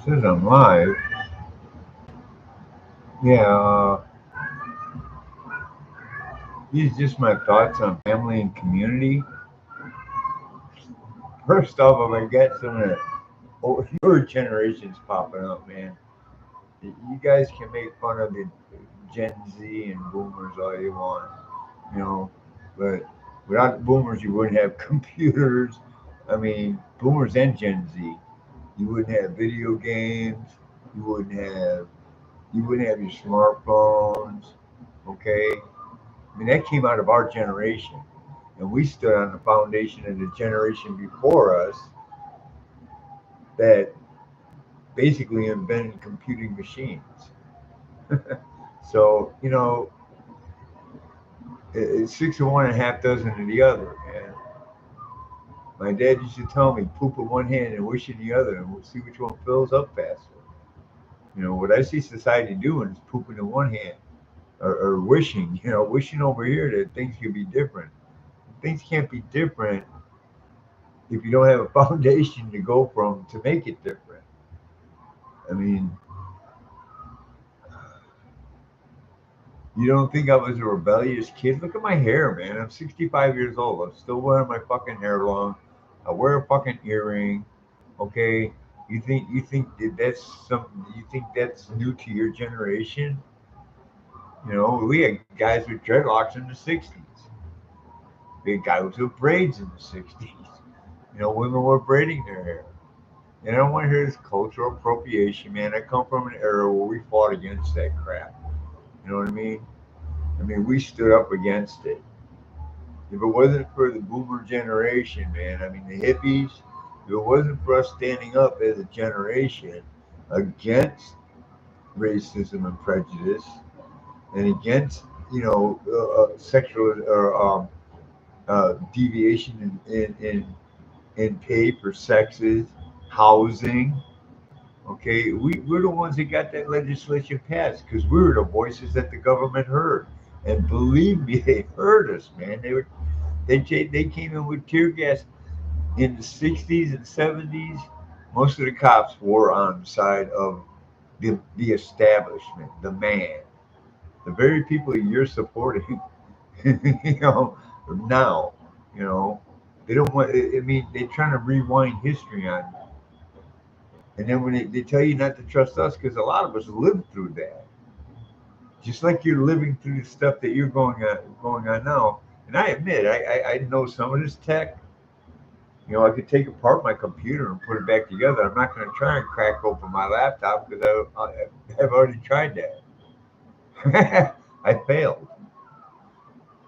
Since I'm live, yeah, these are just my thoughts on family and community. First off, if I get some of the newer generations popping up, man, you guys can make fun of the Gen Z and Boomers all you want, you know, but without the Boomers, you wouldn't have computers. I mean, Boomers and Gen Z, you wouldn't have video games. You wouldn't have you wouldn't have your smartphones. Okay, I mean, that came out of our generation, and we stood on the foundation of the generation before us that basically invented computing machines. So, it's six of one and a half dozen of the other, man. My dad used to tell me, poop in one hand and wish in the other, and we'll see which one fills up faster. What I see society doing is pooping in one hand or wishing, wishing over here that things could be different. Things can't be different if you don't have a foundation to go from to make it different. I mean, you don't think I was a rebellious kid? Look at my hair, man. I'm 65 years old. I'm still wearing my fucking hair long. I wear a fucking earring. Okay, you think that that's something? You think that's new to your generation? We had guys with dreadlocks in the 60s. We had guys with braids in the 60s. Women were braiding their hair. And I don't want to hear this cultural appropriation, man. I come from an era where we fought against that crap. You know what I mean? I mean, we stood up against it. If it wasn't for the boomer generation, man, I mean, the hippies, if it wasn't for us standing up as a generation against racism and prejudice and against, sexual or deviation in pay for sexes, housing. Okay, we're the ones that got that legislation passed because we were the voices that the government heard. And believe me, they heard us, man. They came in with tear gas in the 60s and 70s. Most of the cops were on the side of the establishment, the man, the very people you're supporting. you know, now, you know, they don't want. I mean, they're trying to rewind history on you. And then when they tell you not to trust us, because a lot of us lived through that, just like you're living through the stuff that you're going on now. And I admit, I know some of this tech. I could take apart my computer and put it back together. I'm not going to try and crack open my laptop because I've already tried that. I failed,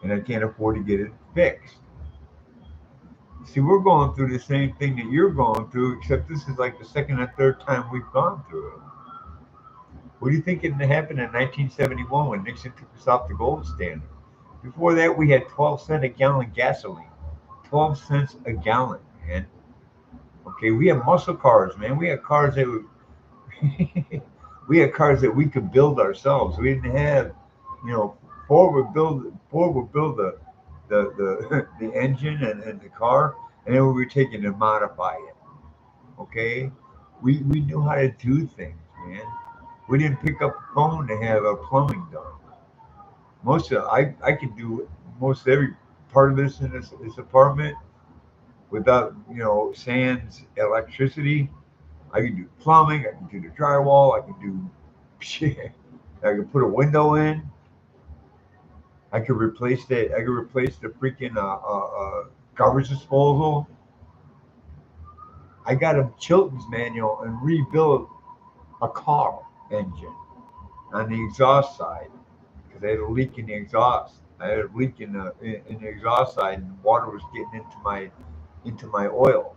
and I can't afford to get it fixed. See, we're going through the same thing that you're going through, except this is like the second or third time we've gone through it. What do you think happened in 1971 when Nixon took us off the gold standard? Before that, we had 12 cent a gallon gasoline. 12 cents a gallon, man. Okay, we had muscle cars, man. We had cars that we had cars that we could build ourselves. We didn't have, you know, Ford would build the engine and the car, and then we were taking and modify it. Okay, we knew how to do things, man. We didn't pick up the phone to have our plumbing done. I could do most every part of this in this apartment without sans electricity. I can do plumbing. I can do the drywall. I can do shit. I can put a window in. I could replace the. I could replace the freaking garbage disposal. I got a Chilton's manual and rebuilt a car engine on the exhaust side because I had a leak in the exhaust. I had a leak in the exhaust side, and water was getting into my oil.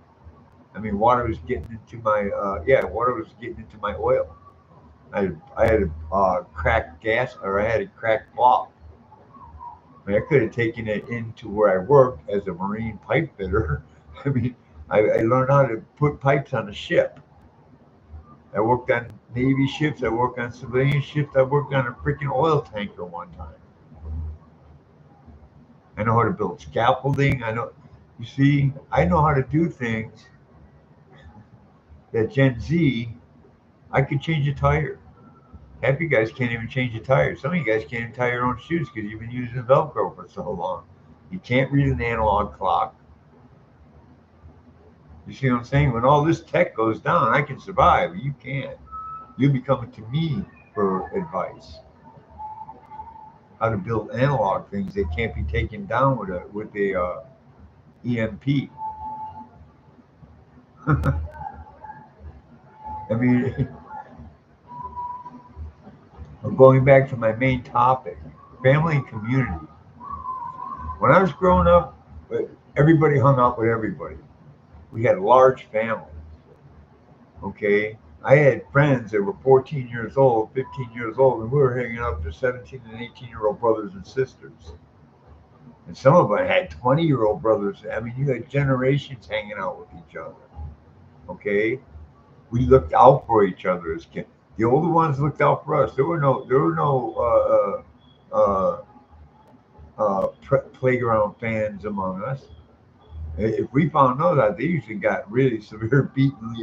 I mean, water was getting into my water was getting into my oil. I had a cracked gas, or I had a cracked valve. I mean, I could have taken it into where I worked as a marine pipe fitter. I mean, I learned how to put pipes on a ship. I worked on Navy ships. I worked on civilian ships. I worked on a freaking oil tanker one time. I know how to build scaffolding. I know, you see, I know how to do things that Gen Z I could change a tire. Half you guys can't even change a tire. Some of you guys can't even tie your own shoes because you've been using Velcro for so long. You can't read an analog clock. You see what I'm saying? When all this tech goes down, I can survive. You can't. You'll be coming to me for advice. How to build analog things that can't be taken down with a EMP. I mean, going back to my main topic, family and community. When I was growing up, everybody hung out with everybody. We had large families. Okay, I had friends that were 14 years old, 15 years old, and we were hanging out with their 17 and 18-year-old brothers and sisters. And some of them had 20-year-old brothers. I mean, you had generations hanging out with each other. Okay, we looked out for each other as kids. The older ones looked out for us. There were no playground fans among us. If we found those out, they usually got really severe beaten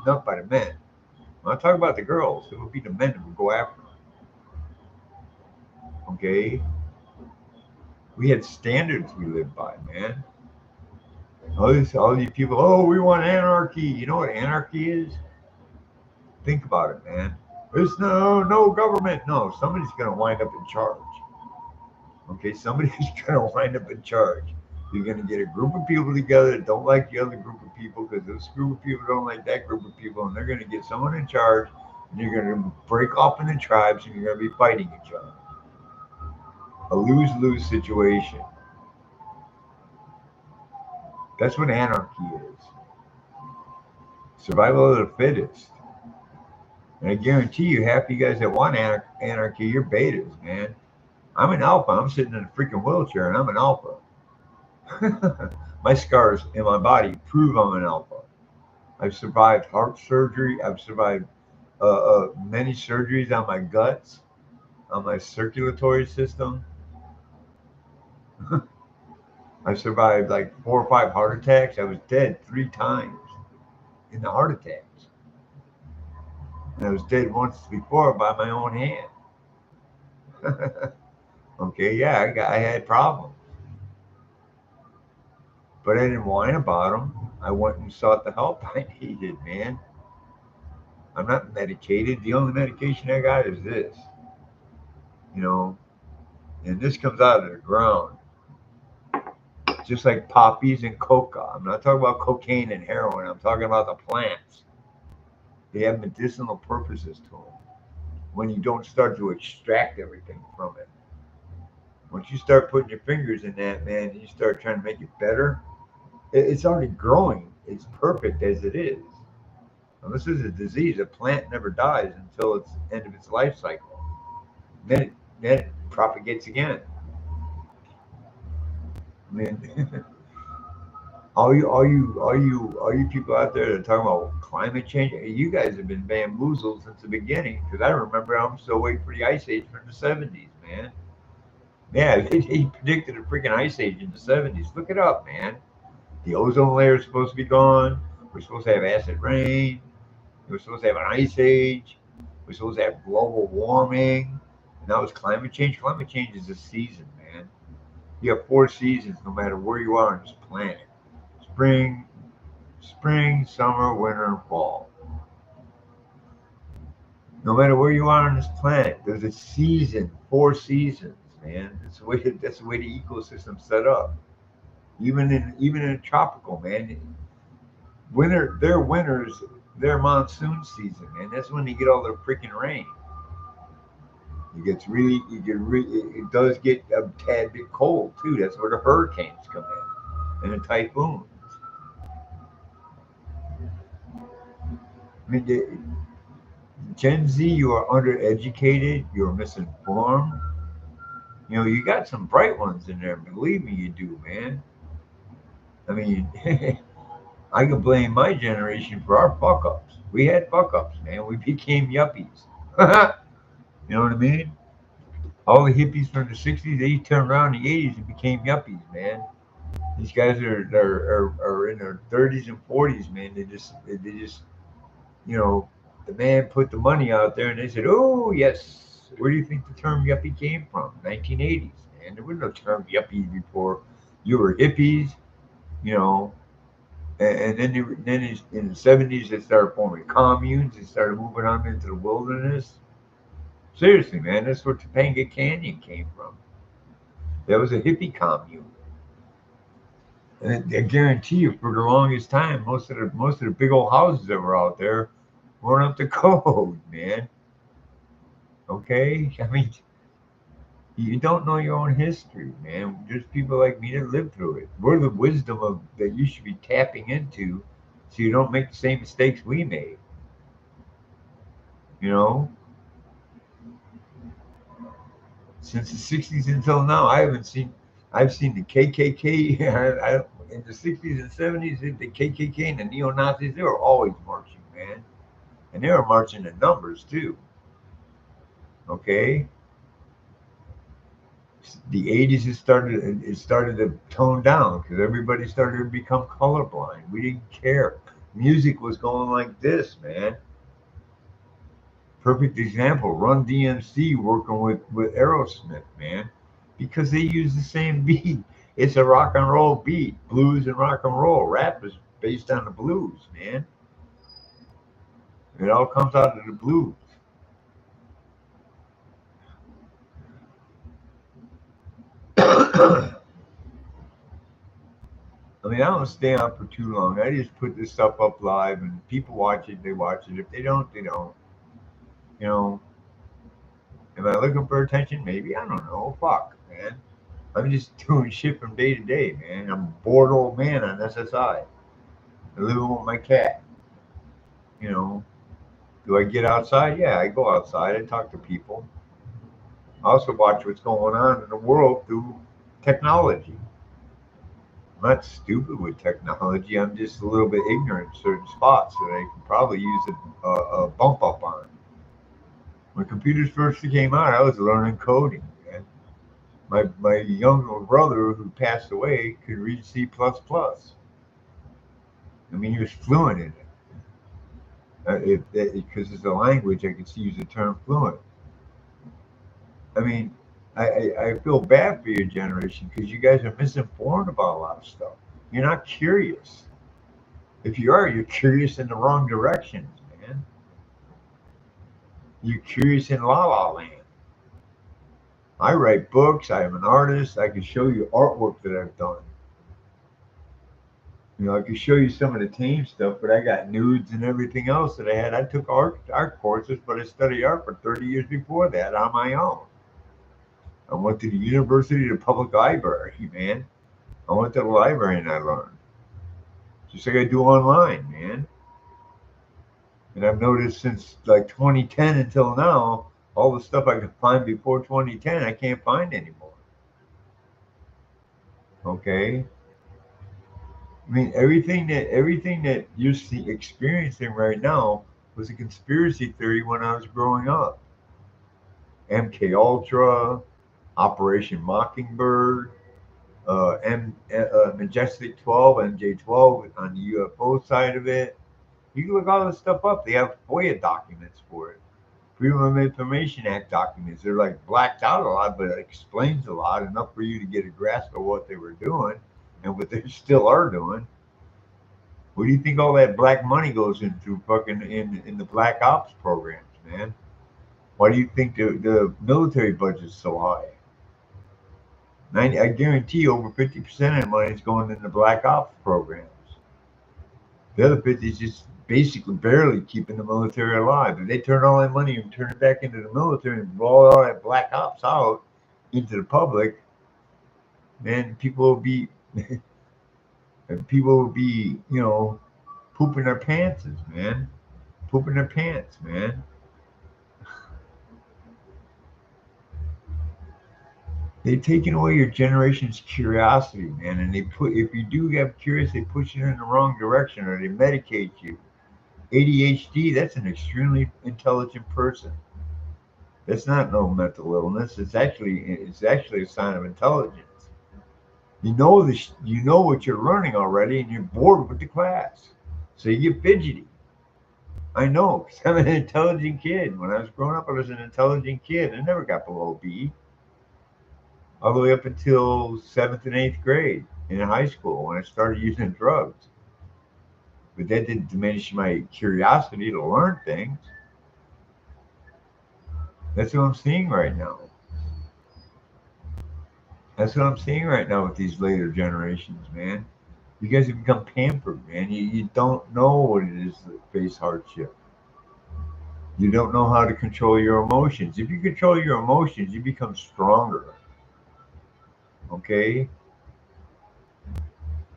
up by the men. When I talk about the girls, it would be the men that would go after them. Okay, we had standards we lived by, man. All these people, oh, we want anarchy. You know what anarchy is? Think about it, man. There's no government. No, somebody's gonna wind up in charge. Okay, somebody's gonna wind up in charge. You're gonna get a group of people together that don't like the other group of people because this group of people don't like that group of people, and they're gonna get someone in charge, and you're gonna break off into tribes, and you're gonna be fighting each other. A lose-lose situation. That's what anarchy is. Survival of the fittest. And I guarantee you, half you guys that want anarchy, you're betas, man. I'm an alpha. I'm sitting in a freaking wheelchair, and I'm an alpha. My scars in my body prove I'm an alpha. I've survived heart surgery. I've survived many surgeries on my guts, on my circulatory system. I survived like 4 or 5 heart attacks. I was dead 3 times in the heart attacks. And I was dead once before by my own hand. Okay, yeah, I had problems, but I didn't whine about them. I went and sought the help I needed, man. I'm not medicated. The only medication I got is this, you know, and this comes out of the ground, just like poppies and coca. I'm not talking about cocaine and heroin. I'm talking about the plants. They have medicinal purposes to them. When you don't start to extract everything from it, once you start putting your fingers in that, man, and you start trying to make it better, it's already growing. It's perfect as it is. Now, this is a disease. A plant never dies until its end of its life cycle. Then it propagates again. I mean, all you people out there that are talking about climate change, you guys have been bamboozled since the beginning. Because I remember I'm still waiting for the ice age from the '70s, man. Yeah, they predicted a freaking ice age in the '70s. Look it up, man. The ozone layer is supposed to be gone. We're supposed to have acid rain. We're supposed to have an ice age. We're supposed to have global warming. And now it's climate change. Climate change is a season, man. You have 4 seasons no matter where you are on this planet. Spring, summer, winter, and fall. No matter where you are on this planet, there's a season, 4 seasons, man. That's the way the ecosystem's set up. Even in a tropical, man. Winters, their monsoon season, man. That's when they get all their freaking rain. It does get a tad bit cold too. That's where the hurricanes come in and the typhoons. I mean, Gen Z, you are undereducated. You're misinformed. You know, you got some bright ones in there. Believe me, you do, man. I mean, I can blame my generation for our fuck ups. We had fuck ups, man. We became yuppies. You know what I mean? All the hippies from the '60s, they turned around in the '80s and became yuppies, man. These guys are in their 30s and 40s, man. They just you know the man put the money out there, and they said, "Oh yes." Where do you think the term yuppie came from? 1980s, man. There was no term yuppie before. You were hippies, you know, and then in the 70s they started forming communes. They started moving on into the wilderness. Seriously, man, that's where Topanga Canyon came from. That was a hippie commune. And I guarantee you, for the longest time, most of the big old houses that were out there weren't up to code, man. Okay, I mean, you don't know your own history, man. There's people like me that lived through it. We're the wisdom of that you should be tapping into, so you don't make the same mistakes we made. You know, since the '60s until now, I haven't seen. I've seen the KKK. In the '60s and '70s, the KKK and the neo Nazis, they were always marching, man, and they were marching in numbers too. Okay, the '80s it started to tone down because everybody started to become colorblind. We didn't care. Music was going like this, man. Perfect example. Run DMC working with Aerosmith, man, because they use the same beat. It's a rock and roll beat, blues and rock and roll. Rap is based on the blues, man. It all comes out of the blues. I mean, I don't stay on for too long. I just put this stuff up live, and people watch it. They watch it. If they don't, they don't. You know, am I looking for attention? Maybe. I don't know. Fuck, man. I'm just doing shit from day to day, man. I'm a bored old man on SSI. I living with my cat. You know, do I get outside? Yeah, I go outside. I talk to people. I also watch what's going on in the world through technology. I'm not stupid with technology. I'm just a little bit ignorant in certain spots that I can probably use a bump up on. When computers first came out, I was learning coding. Man. My younger brother, who passed away, could read C++. plus plus. I mean, he was fluent in it. Because it's a language, I could use the term fluent. I mean, I feel bad for your generation because you guys are misinformed about a lot of stuff. You're not curious. If you are, you're curious in the wrong directions, man. You're curious in la la land. I write books. I am an artist. I can show you artwork that I've done. You know, I can show you some of the tame stuff, but I got nudes and everything else that I had. I took art courses, but I studied art for 30 years before that on my own. I went to the university, the public library, man. I went to the library and I learned. Just like I do online, man. And I've noticed since like 2010 until now, all the stuff I could find before 2010, I can't find anymore. Okay. I mean, everything that you're experiencing right now was a conspiracy theory when I was growing up. MK Ultra, Operation Mockingbird, Majestic 12, MJ12 on the UFO side of it. You can look all this stuff up. They have FOIA documents for it. Freedom of Information Act documents. They're like blacked out a lot, but it explains a lot enough for you to get a grasp of what they were doing and what they still are doing. Where do you think all that black money goes into fucking in the black ops programs, man? Why do you think the military budget's so high? I guarantee you over 50% of the money is going into black ops programs. The other 50 is just basically barely keeping the military alive. If they turn all that money and turn it back into the military and roll all that black ops out into the public, man, people will be, pooping their pants, man. Pooping their pants, man. They've taken away your generation's curiosity, man, and if you do have curious, they push you in the wrong direction or they medicate you. ADHD, that's an extremely intelligent person. That's not no mental illness. It's actually a sign of intelligence. You know what you're learning already, and you're bored with the class, so you get fidgety. I know, 'cause I'm an intelligent kid. When I was growing up, I was an intelligent kid. I never got below B, all the way up until seventh and eighth grade in high school when I started using drugs. But that didn't diminish my curiosity to learn things. That's what I'm seeing right now. That's what I'm seeing right now with these later generations, man. You guys have become pampered, man. You don't know what it is to face hardship. You don't know how to control your emotions. If you control your emotions, you become stronger. Okay?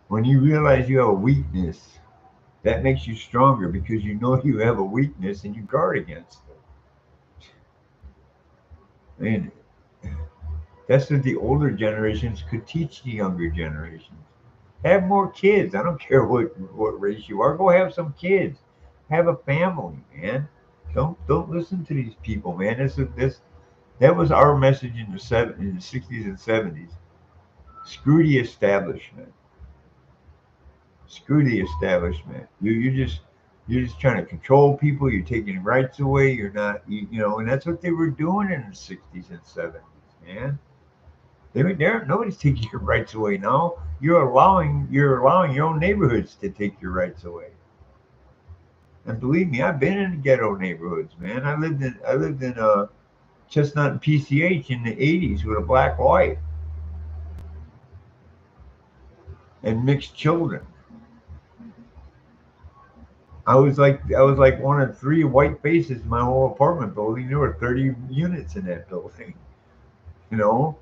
When you realize you have a weakness, that makes you stronger because you know you have a weakness and you guard against it. And that's what the older generations could teach the younger generations. Have more kids. I don't care what race you are. Go have some kids. Have a family, man. Don't listen to these people, man. This that was our message in in the 60s and 70s. Screw the establishment. Screw the establishment. You're just trying to control people. You're taking rights away. You're not you know, and that's what they were doing in the 60s and 70s, man. Nobody's taking your rights away now. You're allowing your own neighborhoods to take your rights away. And believe me, I've been in ghetto neighborhoods, man. I lived in Chestnut and PCH in the '80s with a black wife and mixed children. I was like one of three white faces in my whole apartment building. There were 30 units in that building. You know,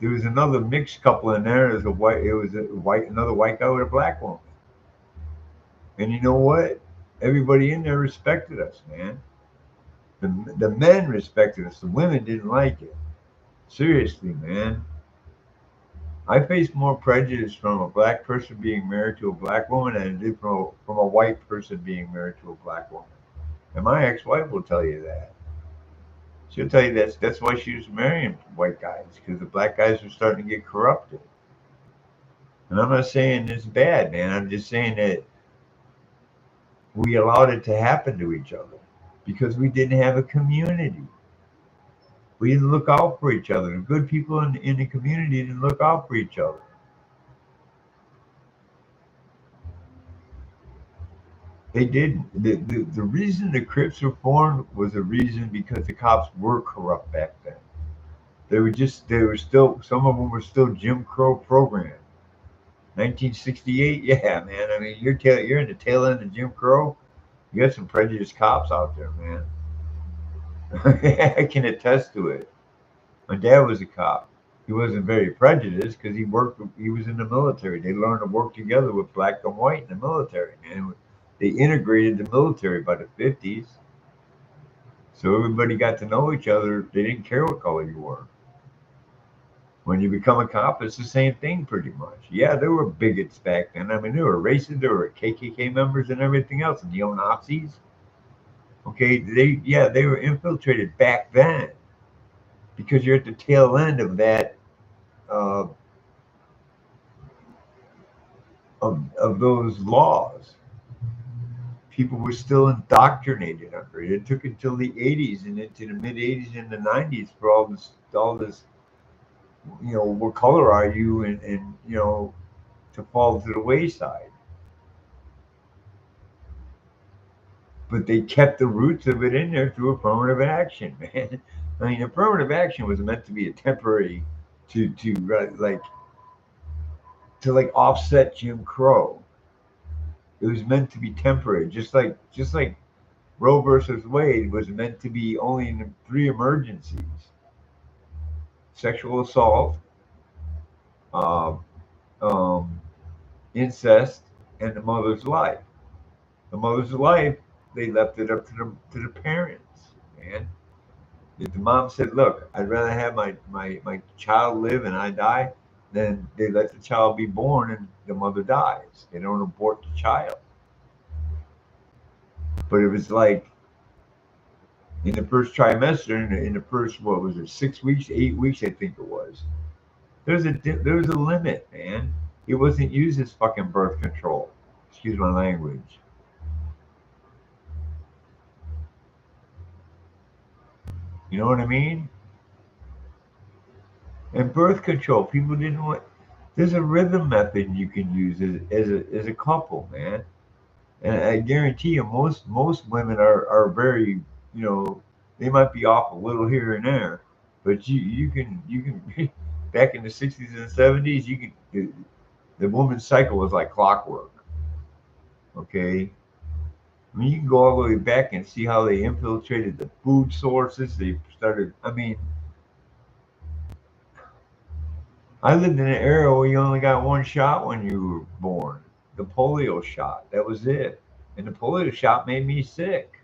there was another mixed couple in there. It was a white another white guy with a black woman. And you know what? Everybody in there respected us, man. The men respected us. The women didn't like it. Seriously, man. I faced more prejudice from a black person being married to a black woman than I did from a white person being married to a black woman. And my ex-wife will tell you that. She'll tell you that's why she was marrying white guys, because the black guys were starting to get corrupted. And I'm not saying it's bad, man. I'm just saying that we allowed it to happen to each other because we didn't have a community. We didn't look out for each other. The good people in the community didn't look out for each other. They didn't. The reason the Crips were formed was a reason because the cops were corrupt back then. They were still, some of them were still Jim Crow programmed. 1968, yeah, man. I mean, you're in the tail end of Jim Crow. You got some prejudiced cops out there, man. I can attest to it. My dad was a cop. He wasn't very prejudiced because he was in the military. They learned to work together with black and white in the military, man. They integrated the military by the 50s. So everybody got to know each other. They didn't care what color you were. When you become a cop, it's the same thing pretty much. Yeah, there were bigots back then. I mean, there were racists, there were KKK members and everything else, and neo-Nazis. Okay, they were infiltrated back then because you're at the tail end of that uh, of those laws. People were still indoctrinated under it. It took until the '80s and into the mid '80s and the '90s for all this, you know, what color are you, and you know, to fall to the wayside. But they kept the roots of it in there through affirmative action, man. I mean, affirmative action was meant to be a temporary like to like offset Jim Crow. It was meant to be temporary, just like Roe versus Wade was meant to be only in the three emergencies: sexual assault, uh, um, incest, and the mother's life. The mother's life, they left it up to the parents, man. If the mom said, "Look, I'd rather have my child live and I die," then they let the child be born and the mother dies. They don't abort the child. But it was like in the first trimester, in the first, what was it, 6 weeks, 8 weeks, I think it was. There's a limit, man. It wasn't used as fucking birth control. Excuse my language. You know what I mean? And birth control, people didn't want. There's a rhythm method you can use as a couple, man. And I guarantee you, most women are very, you know, they might be off a little here and there, but you can back in the '60s and '70s, you could the woman's cycle was like clockwork. Okay, I mean you can go all the way back and see how they infiltrated the food sources. They started. I mean, I lived in an era where you only got one shot when you were born, the polio shot. That was it, and the polio shot made me sick.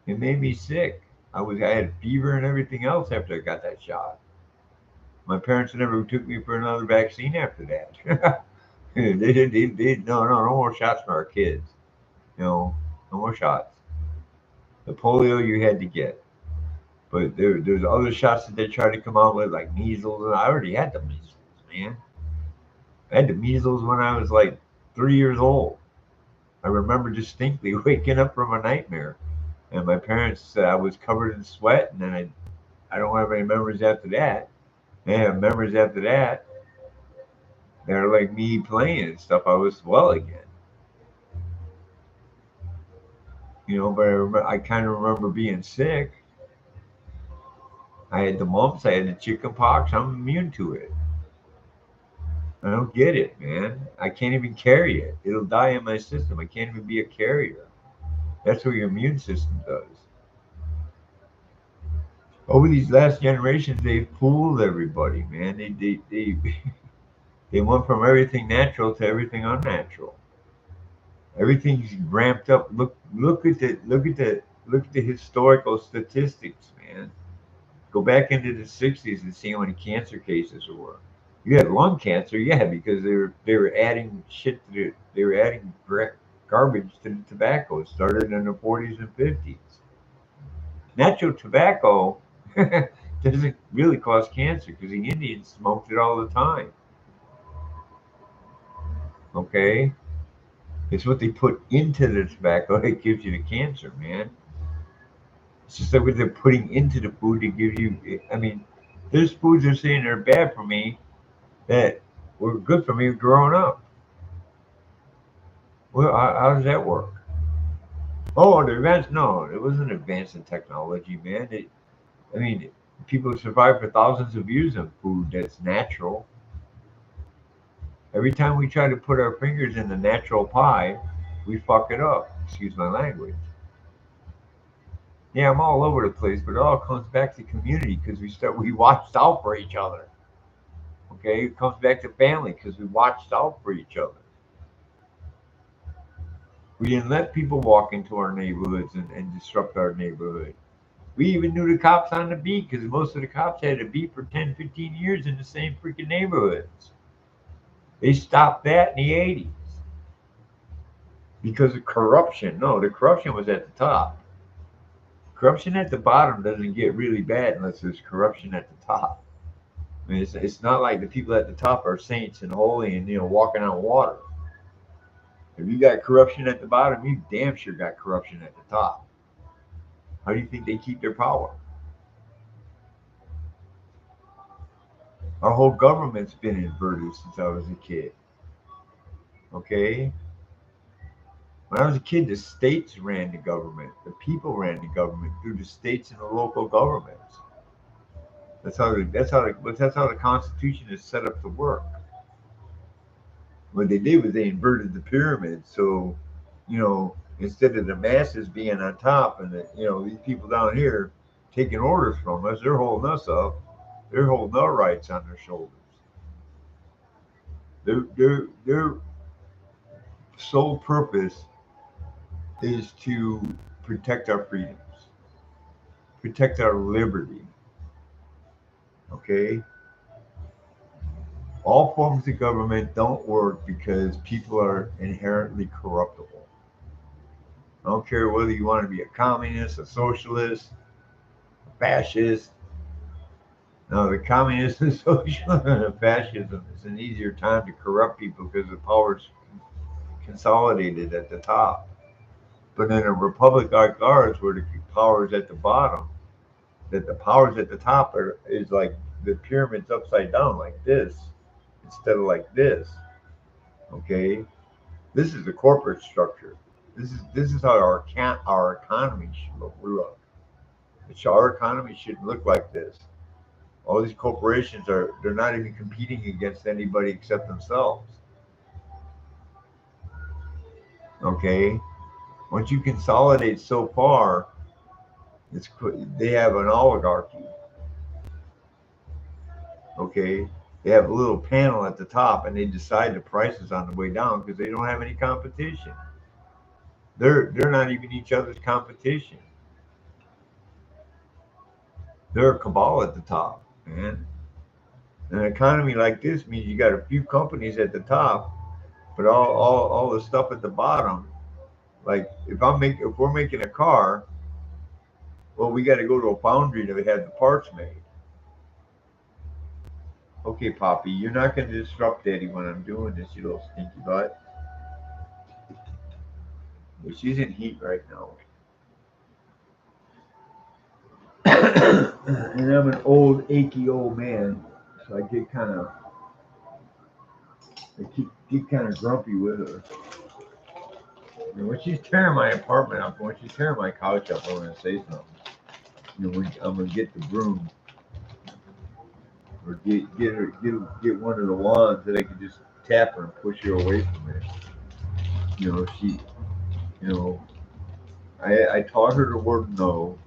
It made me sick. I had fever and everything else after I got that shot. My parents never took me for another vaccine after that. No more shots for our kids. No more shots. The polio you had to get, but there's other shots that they tried to come out with like measles, and I already had the measles, man. I had the measles when I was like 3 years old. I remember distinctly waking up from a nightmare, and my parents said I was covered in sweat, and then I don't have any memories after that. I have memories after that that are like me playing and stuff. I was well again, but I kind of remember being sick. I had the mumps, I had the chicken pox. I'm immune to it. I don't get it, man. I can't even carry it. It'll die in my system. I can't even be a carrier. That's what your immune system does. Over these last generations, they've fooled everybody, man. They went from everything natural to everything unnatural. Everything's ramped up. Look at the historical statistics, man. Go back into the '60s and see how many cancer cases there were. You had lung cancer, yeah, because they were adding shit to they were adding garbage to the tobacco. It started in the '40s and '50s. Natural tobacco doesn't really cause cancer because the Indians smoked it all the time. Okay, it's what they put into the tobacco that gives you the cancer, man. It's just like what they're putting into the food to give you. I mean, there's foods they're saying are bad for me that were good for me growing up. Well, how does that work? Oh, the advanced? No, it wasn't advanced in technology, man. I mean, people survive for thousands of years on food that's natural. Every time we try to put our fingers in the natural pie, we fuck it up. Excuse my language. Yeah, I'm all over the place, but it all comes back to community because we watched out for each other. Okay, it comes back to family because we watched out for each other. We didn't let people walk into our neighborhoods and disrupt our neighborhood. We even knew the cops on the beat because most of the cops had a beat for 10, 15 years in the same freaking neighborhoods. They stopped that in the '80s because of corruption. No, the corruption was at the top. Corruption at the bottom doesn't get really bad unless there's corruption at the top. I mean, it's not like the people at the top are saints and holy and walking on water. If you got corruption at the bottom, you damn sure got corruption at the top. How do you think they keep their power? Our whole government's been inverted since I was a kid. Okay, when I was a kid, the states ran the government. The people ran the government through the states and the local governments. That's how the Constitution is set up to work. What they did was they inverted the pyramid. So, instead of the masses being on top and these people down here taking orders from us, they're holding us up. They're holding our rights on their shoulders. Their sole purpose is to protect our freedoms, protect our liberty. Okay, all forms of government don't work because people are inherently corruptible. I don't care whether you want to be a communist, a socialist, a fascist. No, the communist and socialism and fascism is an easier time to corrupt people because the power's consolidated at the top. But in a republic like ours, where the power is at the bottom, that the powers at the top is like the pyramid's upside down like this instead of like this. Okay, this is the corporate structure. This is how our economy should look. Our economy should look like this. All these corporations they're not even competing against anybody except themselves. Okay, once you consolidate so far, it's they have an oligarchy. Okay, they have a little panel at the top, and they decide the prices on the way down because they don't have any competition. They're not even each other's competition. They're a cabal at the top, man. An economy like this means you got a few companies at the top, but all the stuff at the bottom. Like if we're making a car, well, we got to go to a foundry to have the parts made. Okay, Poppy, you're not going to disrupt Daddy when I'm doing this, you little stinky butt. Well, she's in heat right now. And I'm an old, achy old man, so get kind of grumpy with her. When she's tearing my apartment up, when she's tearing my couch up, I'm gonna say something. I'm gonna get the broom or get one of the wands that I can just tap her and push her away from it. She, you know, I taught her the word no.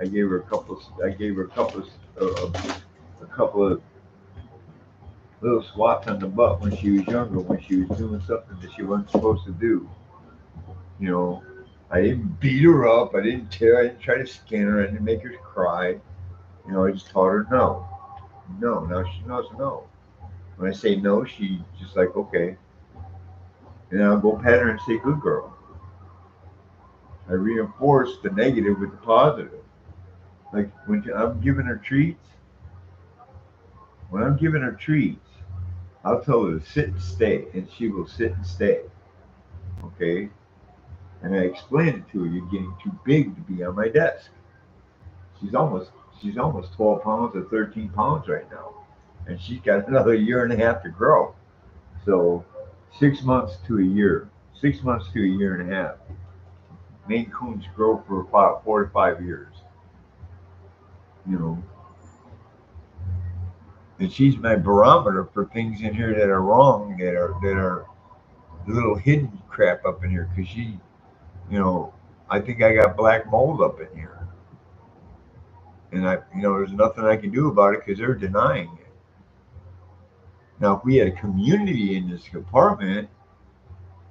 I gave her a couple. A couple of little swats on the butt when she was younger, when she was doing something that she wasn't supposed to do. You know, I didn't beat her up. I didn't tear. I didn't try to skin her. I didn't make her cry. I just taught her no. No. Now she knows no. When I say no, she just like okay. And I'll go pet her and say good girl. I reinforce the negative with the positive. Like I'm giving her treats. When I'm giving her treats, I'll tell her to sit and stay, and she will sit and stay. Okay? And I explain it to her. You're getting too big to be on my desk. She's almost she's almost 12 pounds or 13 pounds right now, and she's got another year and a half to grow. So 6 months to a year, 6 months to a year and a half. Maine Coons grow for about 4 to 5 years. You know, and she's my barometer for things in here that are wrong, that are little hidden crap up in here. Because I think I got black mold up in here, and there's nothing I can do about it because they're denying it. Now, if we had a community in this apartment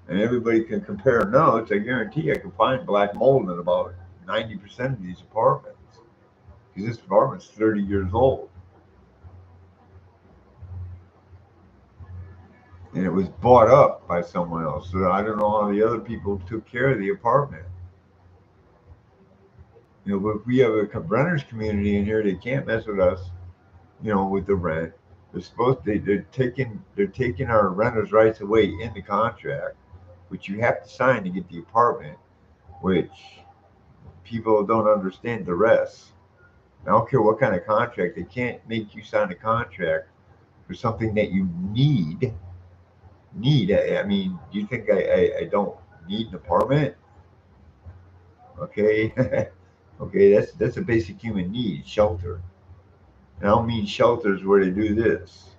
and everybody can compare notes, I guarantee I can find black mold in about 90% of these apartments because this apartment's 30 years old and it was bought up by someone else. So I don't know how the other people took care of the apartment. But if we have a renters community in here, they can't mess with us. With the rent. They're taking our renters' rights away in the contract, which you have to sign to get the apartment, which people don't understand the rest. I don't care what kind of contract. They can't make you sign a contract for something that you need. Need. I mean, do you think I don't need an apartment? Okay. Okay, that's a basic human need, shelter. And I don't mean shelters where they do this.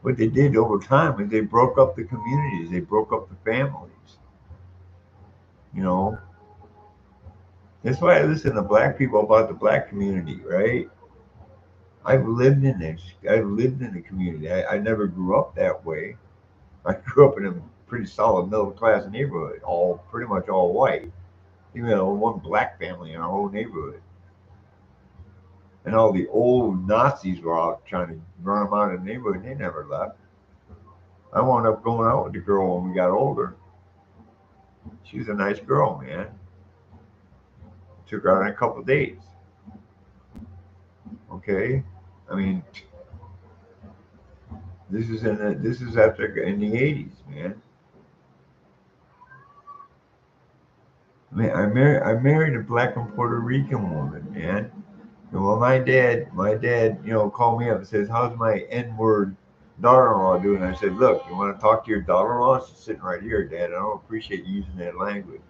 What they did over time is they broke up the communities, they broke up the families. You know, that's why I listen to black people about the black community, right? I've lived in this. I've lived in the community. I never grew up that way. I grew up in a pretty solid middle class neighborhood, all pretty much all white. Even one black family in our whole neighborhood. And all the old Nazis were out trying to run them out of the neighborhood. They never left. I wound up going out with the girl when we got older. She was a nice girl, man. Took her out on a couple of dates. Okay, I mean, this is after in the '80s, man. Man, I married a black and Puerto Rican woman, man. And well, my dad, called me up and says, "How's my N-word daughter-in-law doing?" I said, "Look, you want to talk to your daughter-in-law? She's sitting right here, Dad. I don't appreciate you using that language.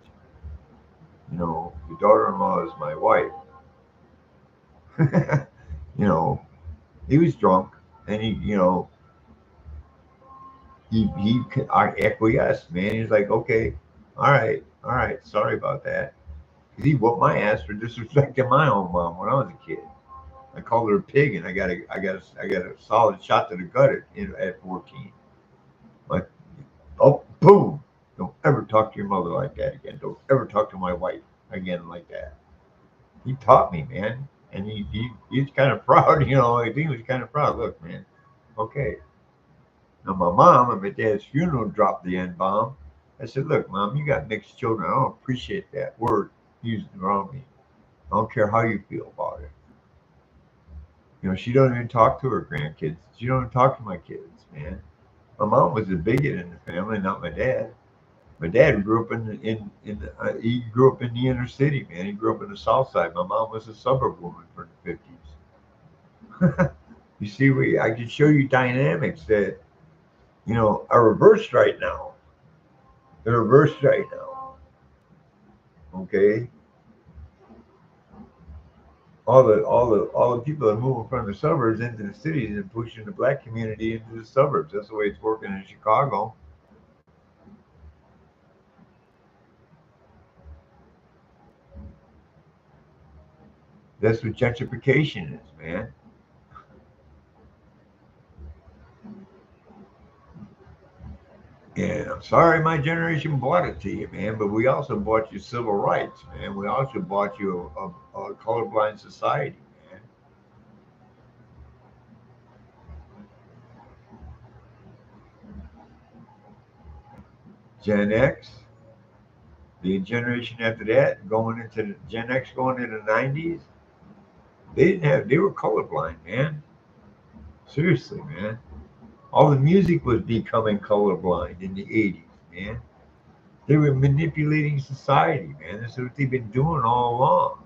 Your daughter-in-law is my wife." you know, he was drunk, and he I acquiesced, man. He was like, "Okay, all right, sorry about that." 'Cause he whooped my ass for disrespecting my own mom when I was a kid. I called her a pig, and I got a solid shot to the gut at 14. Like, oh, boom! Don't ever talk to your mother like that again. Don't ever talk to my wife again like that. He taught me, man, and he's kind of proud. I think he was kind of proud. Look, man, okay. Now my mom at my dad's funeral dropped the N bomb. I said, "Look, mom, you got mixed children. I don't appreciate that word used around me. I don't care how you feel about it." She don't even talk to her grandkids. She don't even talk to my kids, man. My mom was a bigot in the family, not my dad. My dad grew up he grew up in the inner city, man. He grew up in the South Side. My mom was a suburb woman for the 50s. You see, I can show you dynamics that are reversed right now. They're reversed right now. Okay, all the people that move from the suburbs into the cities and pushing the black community into the suburbs. That's the way it's working in Chicago. That's what gentrification is, man. And I'm sorry my generation bought it to you, man, but we also bought you civil rights, man. We also bought you a colorblind society, man. Gen X, the generation after that, going into the Gen X, going into the 90s, they were colorblind, man. Seriously, man. All the music was becoming colorblind in the 80s, man. They were manipulating society, man. That's what they've been doing all along.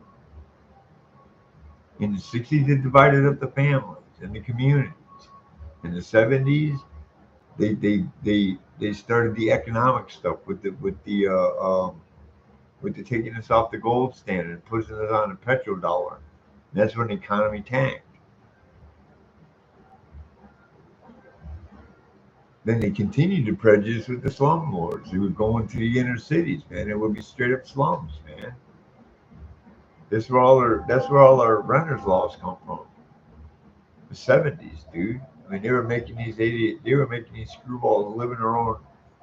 In the 60s, they divided up the families and the communities. In the 70s, they started the economic stuff with the taking us off the gold standard and pushing us on the petrodollar. That's when the economy tanked. Then they continued to prejudice with the slum lords. They would go into the inner cities, man. It would be straight up slums, man. That's where all our renters laws come from. The 70s, dude. I mean, they were making these screwballs live in their own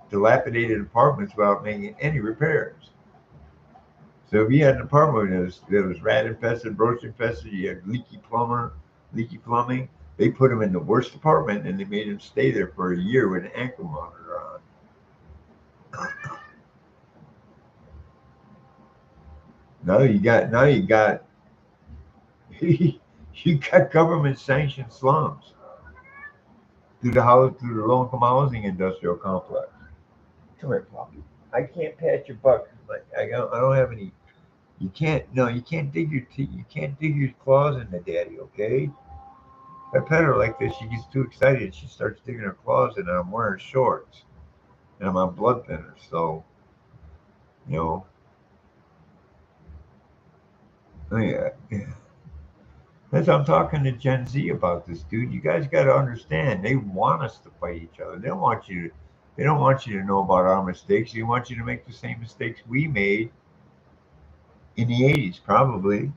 dilapidated apartments without making any repairs. So if you had an apartment that was rat infested, roach infested, you had leaky plumbing, they put them in the worst apartment and they made them stay there for a year with an ankle monitor on. Now you got you got government sanctioned slums through the low income housing industrial complex. Come here, Poppy. I can't pat your butt. Like I don't have any. You can't. No, you can't dig your teeth. You can't dig your claws into Daddy. Okay. If I pet her like this, she gets too excited. She starts digging her claws in, and I'm wearing shorts and I'm on blood thinners. So you know, yeah, yeah. That's I'm talking to Gen Z about this, dude. You guys got to understand. They want us to fight each other. They don't want you to. They don't want you to know about our mistakes. They want you to make the same mistakes we made in the '80s, probably.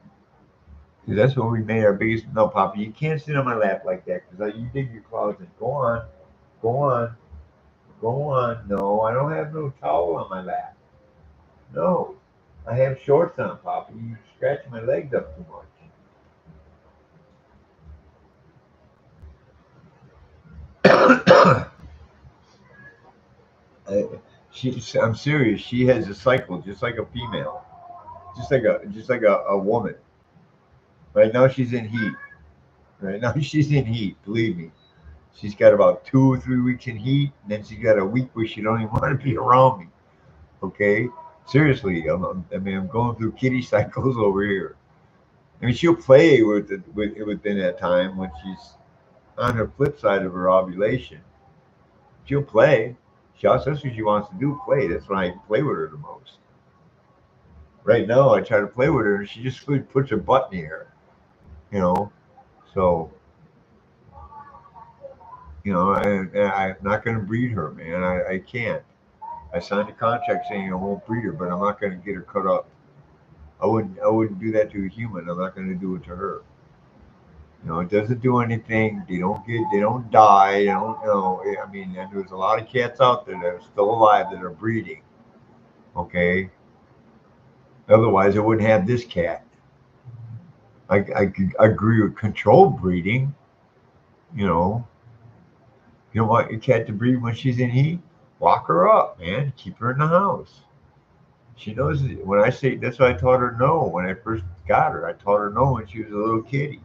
'Cause that's when we made our biggest. No, Papa, you can't sit on my lap like that. Because you dig your claws in. Go on, go on, go on. No, I don't have no towel on my lap. No, I have shorts on, Papa. You scratch my legs up too much. Uh, I'm serious. She has a cycle just like a female, just like a woman. Right now she's in heat. Right now she's in heat. Believe me, she's got about 2 or 3 weeks in heat, and then she's got a week where she don't even want to be around me. Okay, Seriously, I'm going through kitty cycles over here. I mean, she'll play within that time when she's on her flip side of her ovulation. She'll play. That's what she wants to do, play. That's when I play with her the most. Right now, I try to play with her, and she just puts her butt in the air, you know. So, I'm not going to breed her, man. I can't. I signed a contract saying I won't breed her, but I'm not going to get her cut up. I wouldn't do that to a human. I'm not going to do it to her. It doesn't do anything. They don't die. They don't, I mean, and there's a lot of cats out there that are still alive that are breeding. Okay. Otherwise, I wouldn't have this cat. I could agree with controlled breeding. You know, you don't want your cat to breed when she's in heat. Lock her up, man. Keep her in the house. She knows when I say that's why I taught her no when I first got her. I taught her no when she was a little kitty.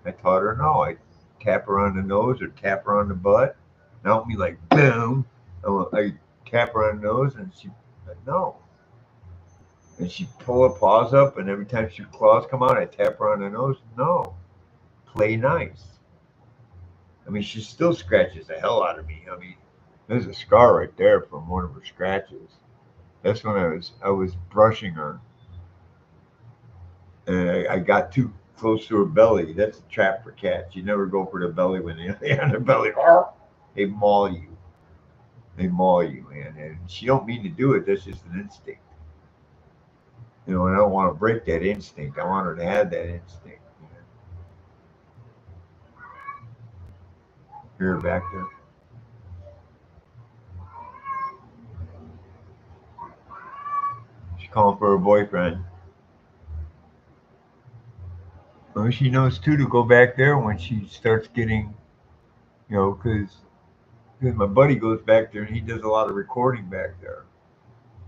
I taught her no. I tap her on the nose or tap her on the butt. Not me like boom. I tap her on the nose and she no. And she pull her paws up and every time she claws come out, I tap her on the nose. No. Play nice. I mean, she still scratches the hell out of me. I mean, there's a scar right there from one of her scratches. That's when I was brushing her and I got too close to her belly. That's a trap for cats. You never go for the belly when they're on their belly. They maul you. They maul you, man. And she don't mean to do it. That's just an instinct. And I don't want to break that instinct. I want her to have that instinct. Hear her back there. She's calling for her boyfriend. Well, she knows too to go back there when she starts getting, because my buddy goes back there and he does a lot of recording back there.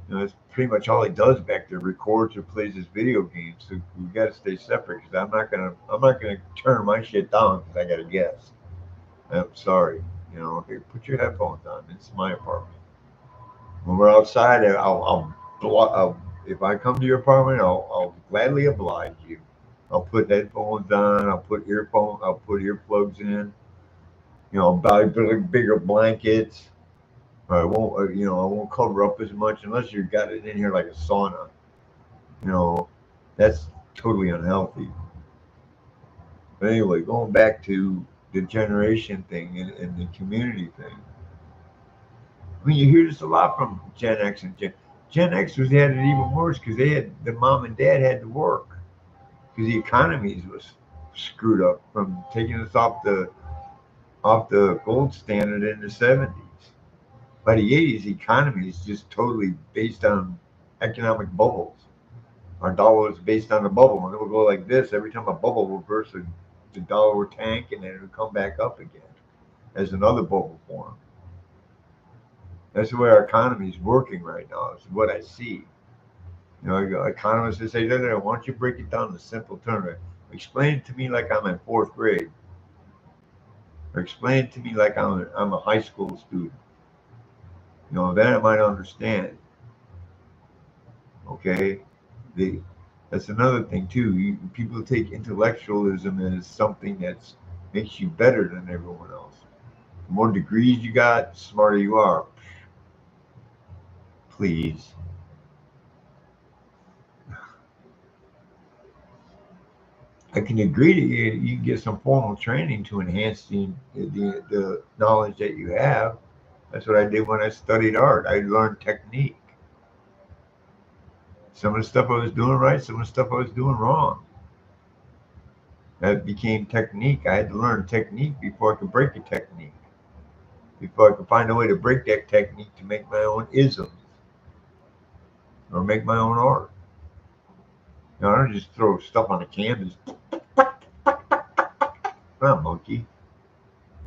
That's pretty much all he does back there. Records or plays his video games. So we got to stay separate because I'm not gonna turn my shit down because I got a guest. I'm sorry. Hey, put your headphones on. It's my apartment. When we're outside, if I come to your apartment, I'll gladly oblige you. I'll put headphones on. I'll put earplugs in. I'll buy bigger blankets. I won't cover up as much unless you got it in here like a sauna. You know, that's totally unhealthy. But anyway, going back to the generation thing and the community thing. I mean, you hear this a lot from Gen X and Gen X was had it even worse because they had the mom and dad had to work because the economies was screwed up from taking us off the gold standard in the 70s. By the 80s, the economy is just totally based on economic bubbles. Our dollar is based on a bubble, and it will go like this every time a bubble will burst. The dollar will tank, and then it will come back up again as another bubble form. That's the way our economy is working right now. Is what I see. Economists say, no, no, no, why don't you break it down in simple terms? Explain it to me like I'm in fourth grade, or explain it to me like I'm a high school student. Then I might understand. Okay, the that's another thing too. People take intellectualism as something that makes you better than everyone else. The more degrees you got, the smarter you are. Please. I can agree that you can get some formal training to enhance the knowledge that you have. That's what I did when I studied art. I learned technique. Some of the stuff I was doing right, some of the stuff I was doing wrong. That became technique. I had to learn technique before I could break a technique. Before I could find a way to break that technique to make my own isms or make my own art. I don't just throw stuff on a canvas. I'm not a monkey.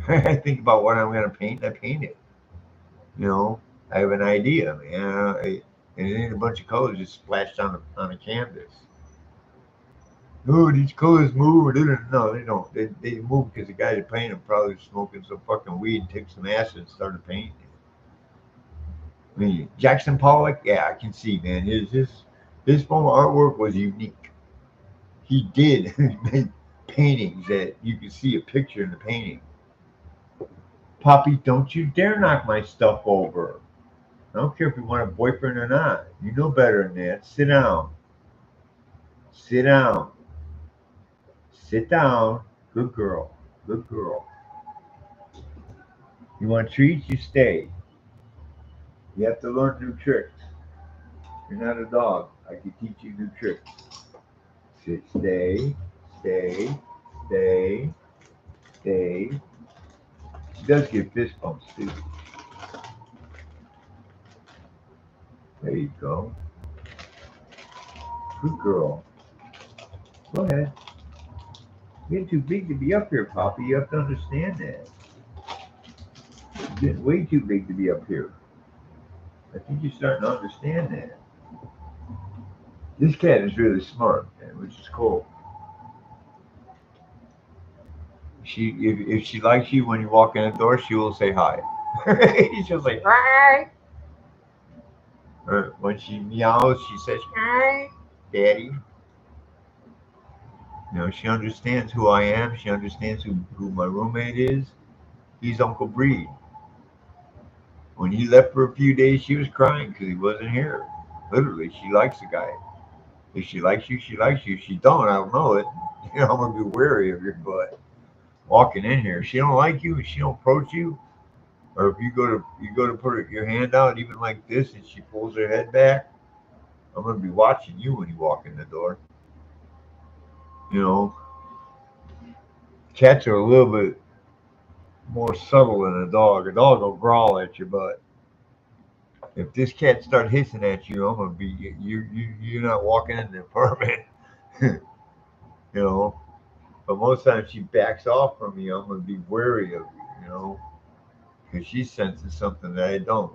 I think about what I'm going to paint and I paint it. I have an idea, man. And it ain't a bunch of colors just splashed on a canvas. Oh, these colors move. Or they don't. No, they don't. They move because the guy that painted them probably was smoking some fucking weed, took some acid, and started painting. I mean, Jackson Pollock, yeah, I can see, man. His form of artwork was unique. He did make paintings that you could see a picture in the painting. Poppy, don't you dare knock my stuff over. I don't care if you want a boyfriend or not. You know better than that. Sit down. Sit down. Sit down. Good girl. Good girl. You want treats? You stay. You have to learn new tricks. You're not a dog. I can teach you new tricks. Sit, stay, stay, stay, stay. She does get fist bumps too. There you go. Good girl. Go ahead. You're too big to be up here, Poppy. You have to understand that. You're getting way too big to be up here. I think you're starting to understand that. This cat is really smart, man, which is cool. If she likes you when you walk in the door, she will say hi. She'll say hi. Or when she meows, she says hi, daddy. She understands who I am. She understands who my roommate is. He's Uncle Breed. When he left for a few days, she was crying because he wasn't here. Literally, she likes the guy. If she likes you, she likes you. If she don't, I don't know it. I'm gonna be wary of your butt walking in here. If she don't like you, if she don't approach you, or if you go to put your hand out even like this, and she pulls her head back, I'm gonna be watching you when you walk in the door. You know, cats are a little bit more subtle than a dog. A dog will growl at you, but if this cat start hissing at you, I'm gonna be you're not walking in the apartment. you know. But most times she backs off from you, I'm gonna be wary of you. Because she senses something that I don't.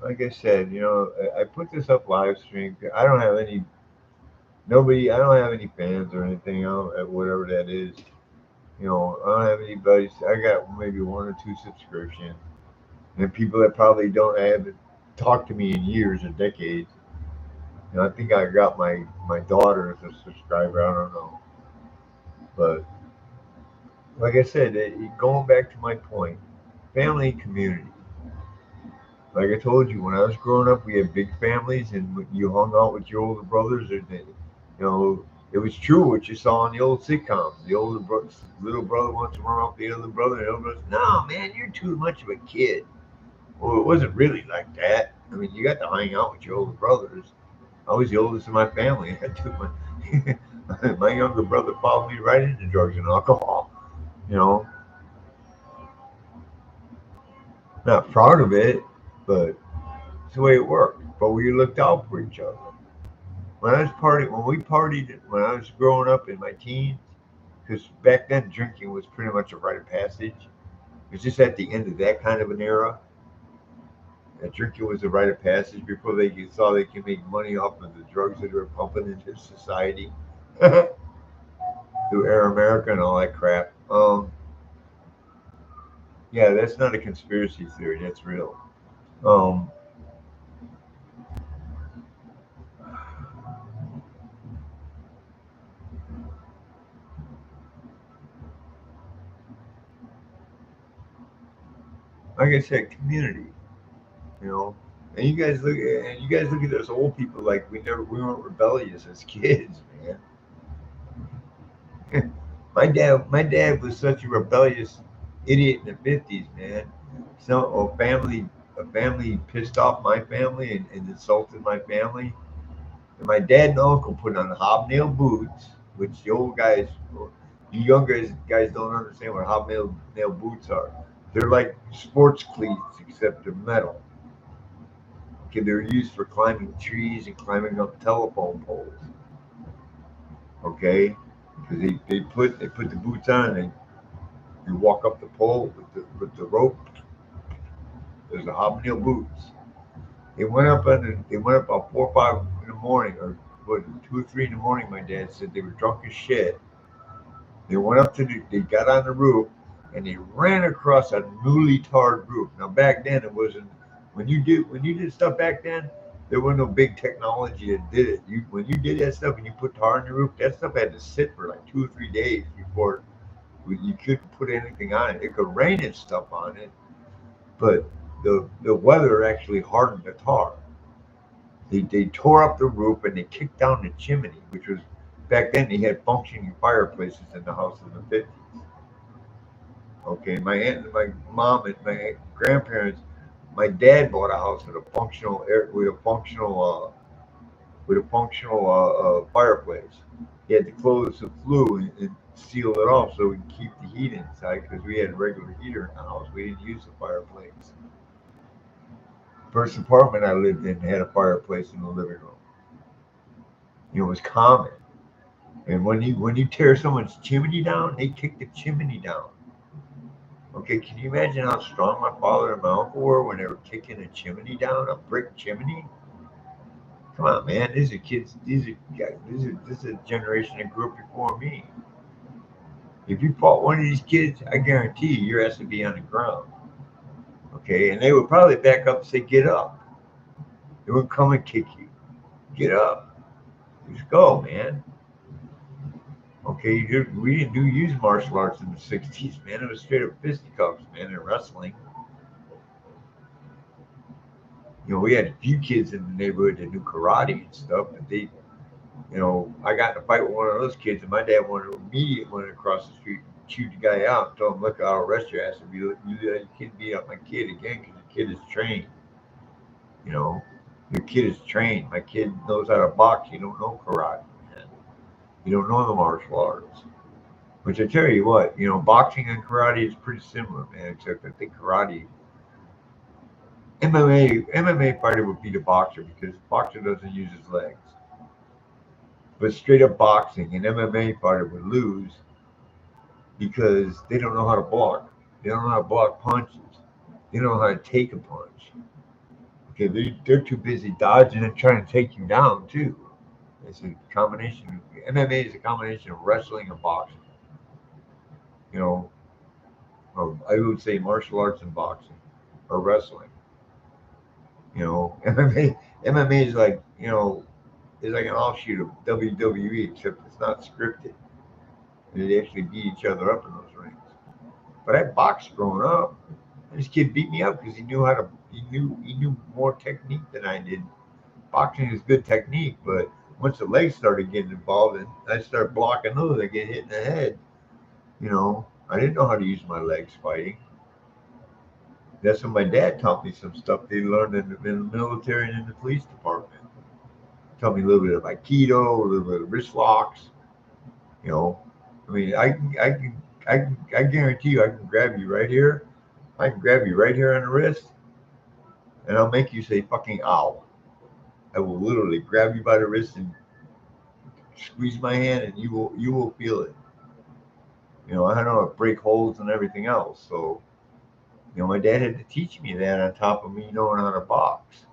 Like I said, I put this up live stream. I don't have any nobody. I don't have any fans or anything. Whatever that is. I don't have anybody. I got maybe one or two subscriptions, and people that probably don't haven't talked to me in years or decades. I think I got my daughter as a subscriber. I don't know, but like I said, going back to my point, family and community. Like I told you, when I was growing up, we had big families, and you hung out with your older brothers. It was true what you saw on the old sitcoms. The little brother wants to run off the other brother, and the other brother, no, man, you're too much of a kid. Well, it wasn't really like that. I mean, you got to hang out with your older brothers. I was the oldest in my family. I took my younger brother followed me right into drugs and alcohol. You know, not proud of it, but it's the way it worked. But we looked out for each other. When we partied, when I was growing up in my teens, because back then drinking was pretty much a rite of passage. It was just at the end of that kind of an era. That drinking was a rite of passage before saw they could make money off of the drugs that they were pumping into society through Air America and all that crap. Yeah, that's not a conspiracy theory. That's real. Um, like I said, community. You know, and you guys look at us old people like we weren't rebellious as kids, man. My dad was such a rebellious idiot in the '50s, man. So a family pissed off my family and insulted my family. And my dad and uncle put on hobnail boots, which the old guys, you younger guys don't understand what hobnail nail boots are. They're like sports cleats except they're metal. Okay, they're used for climbing trees and climbing up telephone poles. Okay, because they put the boots on and you walk up the pole with the rope. There's the hobnail boots. They went up about 4 or 5 in the morning, or what, 2 or 3 in the morning. My dad said they were drunk as shit. They went up to they got on the roof, and they ran across a newly tarred roof. Now back then it wasn't when you did stuff back then. There was no big technology that did it. You when you did that stuff and you put tar on the roof, that stuff had to sit for like 2 or 3 days before you couldn't put anything on it. It could rain and stuff on it, but the weather actually hardened the tar. They tore up the roof and they kicked down the chimney, which was back then they had functioning fireplaces in the house in the 50s. Okay, my aunt and my mom and my grandparents, my dad bought a house with a functional air with a functional fireplace. He had to close the flue and seal it off so we could keep the heat inside because we had a regular heater in the house. We didn't use the fireplace. First apartment I lived in had a fireplace in the living room. You know, it was common. And when you tear someone's chimney down, they kick the chimney down. Okay, can you imagine how strong my father and my uncle were when they were kicking a chimney down, a brick chimney? Come on, man. These are kids. These are guys. This is a generation that grew up before me. If you fought one of these kids, I guarantee you, your ass would be on the ground. Okay, and they would probably back up and say, "Get up." They wouldn't come and kick you. Get up. Just go, man. Okay, we didn't use martial arts in the '60s, man. It was straight up fisticuffs, man, and wrestling. You know, we had a few kids in the neighborhood that knew karate and stuff, but I got in a fight with one of those kids, and my dad wanted to immediately went across the street and chewed the guy out and told him, "Look, I'll arrest your ass if you can't beat up my kid again because your kid is trained. You know, your kid is trained. My kid knows how to box. You don't know karate, man. You don't know the martial arts." Which I tell you what, boxing and karate is pretty similar, man. Except I think karate, MMA fighter would beat a boxer because boxer doesn't use his legs. But straight up boxing, an MMA fighter would lose because they don't know how to block. They don't know how to block punches. They don't know how to take a punch. Okay, they're too busy dodging and trying to take you down too. It's a combination. MMA is a combination of wrestling and boxing. You know, or I would say martial arts and boxing or wrestling. MMA is like is like an offshoot of WWE, except it's not scripted. They actually beat each other up in those rings. But I boxed growing up. And this kid beat me up because he knew how to. He knew more technique than I did. Boxing is good technique, but once the legs started getting involved and I started blocking those, I get hit in the head. I didn't know how to use my legs fighting. That's when my dad taught me some stuff they learned in the military and in the police department. Taught me a little bit of Aikido, a little bit of wrist locks. You know, I mean, I guarantee you, I can grab you right here. I can grab you right here on the wrist, and I'll make you say fucking ow. I will literally grab you by the wrist and squeeze my hand, and you will feel it. I know how to break holes and everything else. So, my dad had to teach me that on top of me knowing how to box.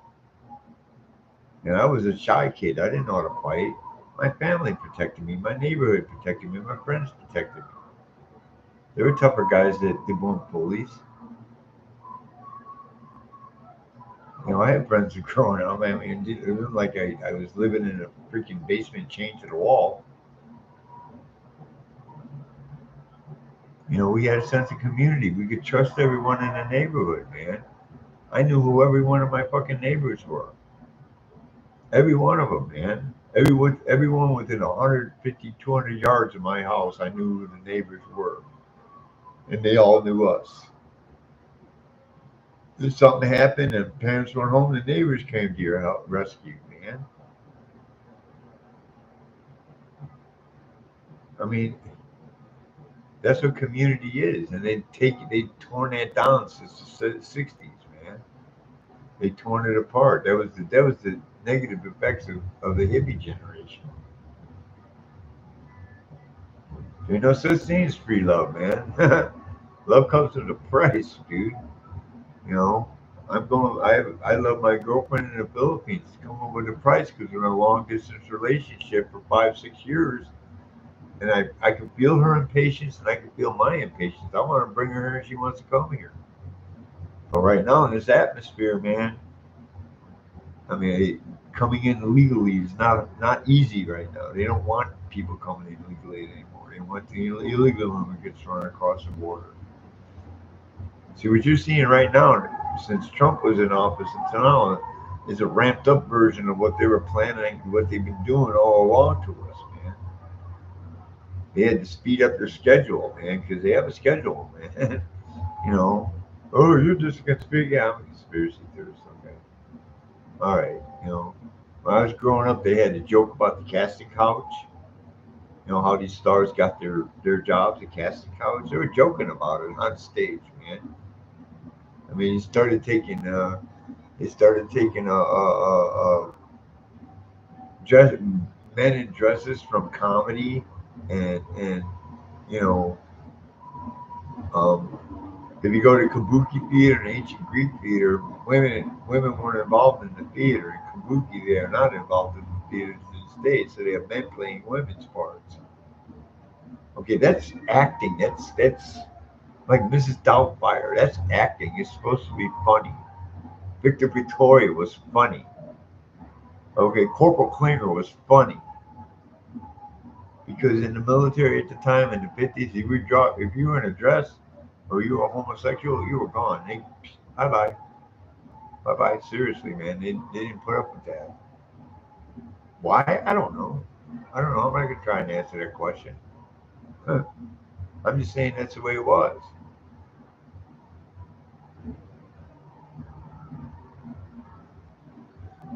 I was a shy kid. I didn't know how to fight. My family protected me. My neighborhood protected me. My friends protected me. There were tougher guys that they weren't bullies. I had friends who growing up. I mean, it wasn't like I was living in a freaking basement chained to the wall. We had a sense of community. We could trust everyone in the neighborhood, man. I knew who every one of my fucking neighbors were. Every one of them, man. Everyone within 150, 200 yards of my house, I knew who the neighbors were. And they all knew us. If something happened and parents weren't home, the neighbors came to your house, rescue, man. I mean, that's what community is. And they torn that down since the '60s, man. They torn it apart. That was the negative effects of the hippie generation. There's no such thing as free love, man. Love comes with a price, dude. You know, I love my girlfriend in the Philippines. It's coming with a price because we're in a long distance relationship for 5, 6 years, and I can feel her impatience and I can feel my impatience. I want to bring her here and she wants to come here. But right now in this atmosphere, man, I mean, coming in legally is not easy right now. They don't want people coming in legally anymore. They want the illegal immigrants running across the border. See what you're seeing right now, since Trump was in office until now, is a ramped up version of what they were planning, what they've been doing all along to us, man. They had to speed up their schedule, man, because they have a schedule, man. you know, oh, you're just a conspiracy. Yeah, I'm a conspiracy theorist. Okay, all right. When I was growing up, they had a joke about the casting couch. You know how these stars got their jobs, the casting couch. They were joking about it on stage, man. I mean, he started taking dress, men in dresses from comedy, and you know, um, if you go to Kabuki theater and ancient Greek theater, women weren't involved in the theater. In Kabuki, they are not involved in the theater to this day, so they have men playing women's parts. Okay, that's acting. That's like Mrs. Doubtfire. That's acting. It's supposed to be funny. Victor Victoria was funny. Okay, Corporal Klinger was funny because in the military at the time in the 50s, if you were in a dress or you were homosexual, you were gone. Bye bye, bye bye. Seriously, man, they didn't put up with that. Why? I don't know. I don't know. I'm not gonna try and answer that question. Huh. I'm just saying that's the way it was.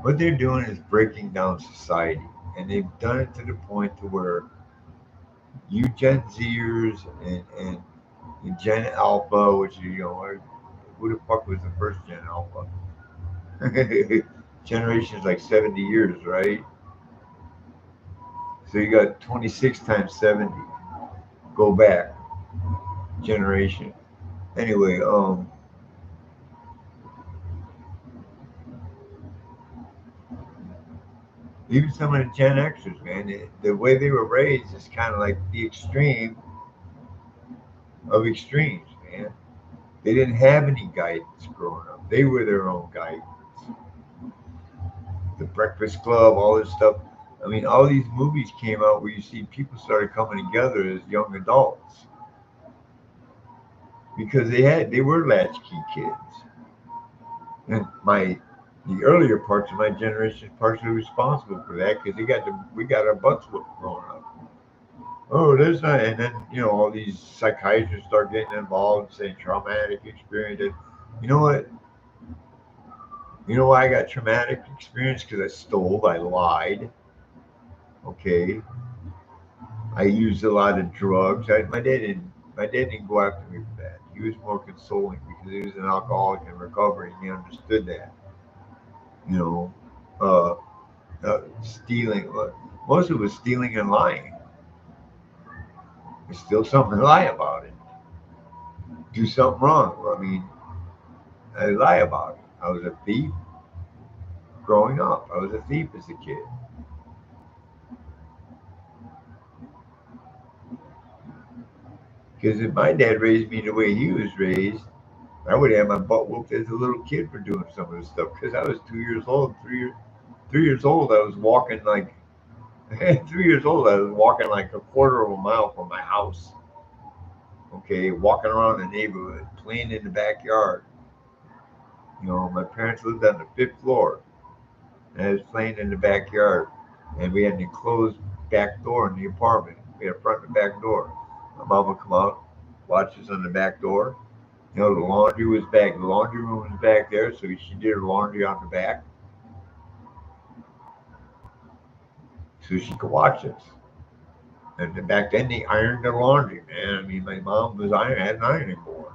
What they're doing is breaking down society, and they've done it to the point to where you Gen Zers and Gen Alpha, which who the fuck was the first Gen Alpha? Generation's like 70 years, right? So you got 26 times 70. Go back generation. Anyway, even some of the Gen Xers, man, the way they were raised is kind of like the extreme of extremes, man. They didn't have any guidance growing up. They were their own guidance. The Breakfast Club, all this stuff. I mean, all these movies came out where you see people started coming together as young adults because they were latchkey kids. And the earlier parts of my generation is partially responsible for that because we got our butts whooped growing up. Oh, there's not, and then all these psychiatrists start getting involved, saying traumatic experience. You know what? You know why I got traumatic experience? Because I stole, I lied. Okay, I used a lot of drugs. My dad didn't go after me for that. He was more consoling because he was an alcoholic in recovery, and he understood that. You know, uh, stealing. Most of it was stealing and lying. There's still something to lie about it. Do something wrong. I mean, I lie about it. I was a thief growing up. I was a thief as a kid. Because if my dad raised me the way he was raised, I would have my butt whooped as a little kid for doing some of this stuff. Because I was 2 years old, 3 years old. I was walking like 3 years old. I was walking like a quarter of a mile from my house. Okay, walking around the neighborhood, playing in the backyard. My parents lived on the fifth floor, and I was playing in the backyard, and we had an enclosed back door in the apartment. We had a front and back door. My mom would come out, watch us on the back door. The laundry was back. The laundry room was back there, so she did her laundry on the back, so she could watch us. And then back then they ironed their laundry, man. I mean, my mom had an ironing board.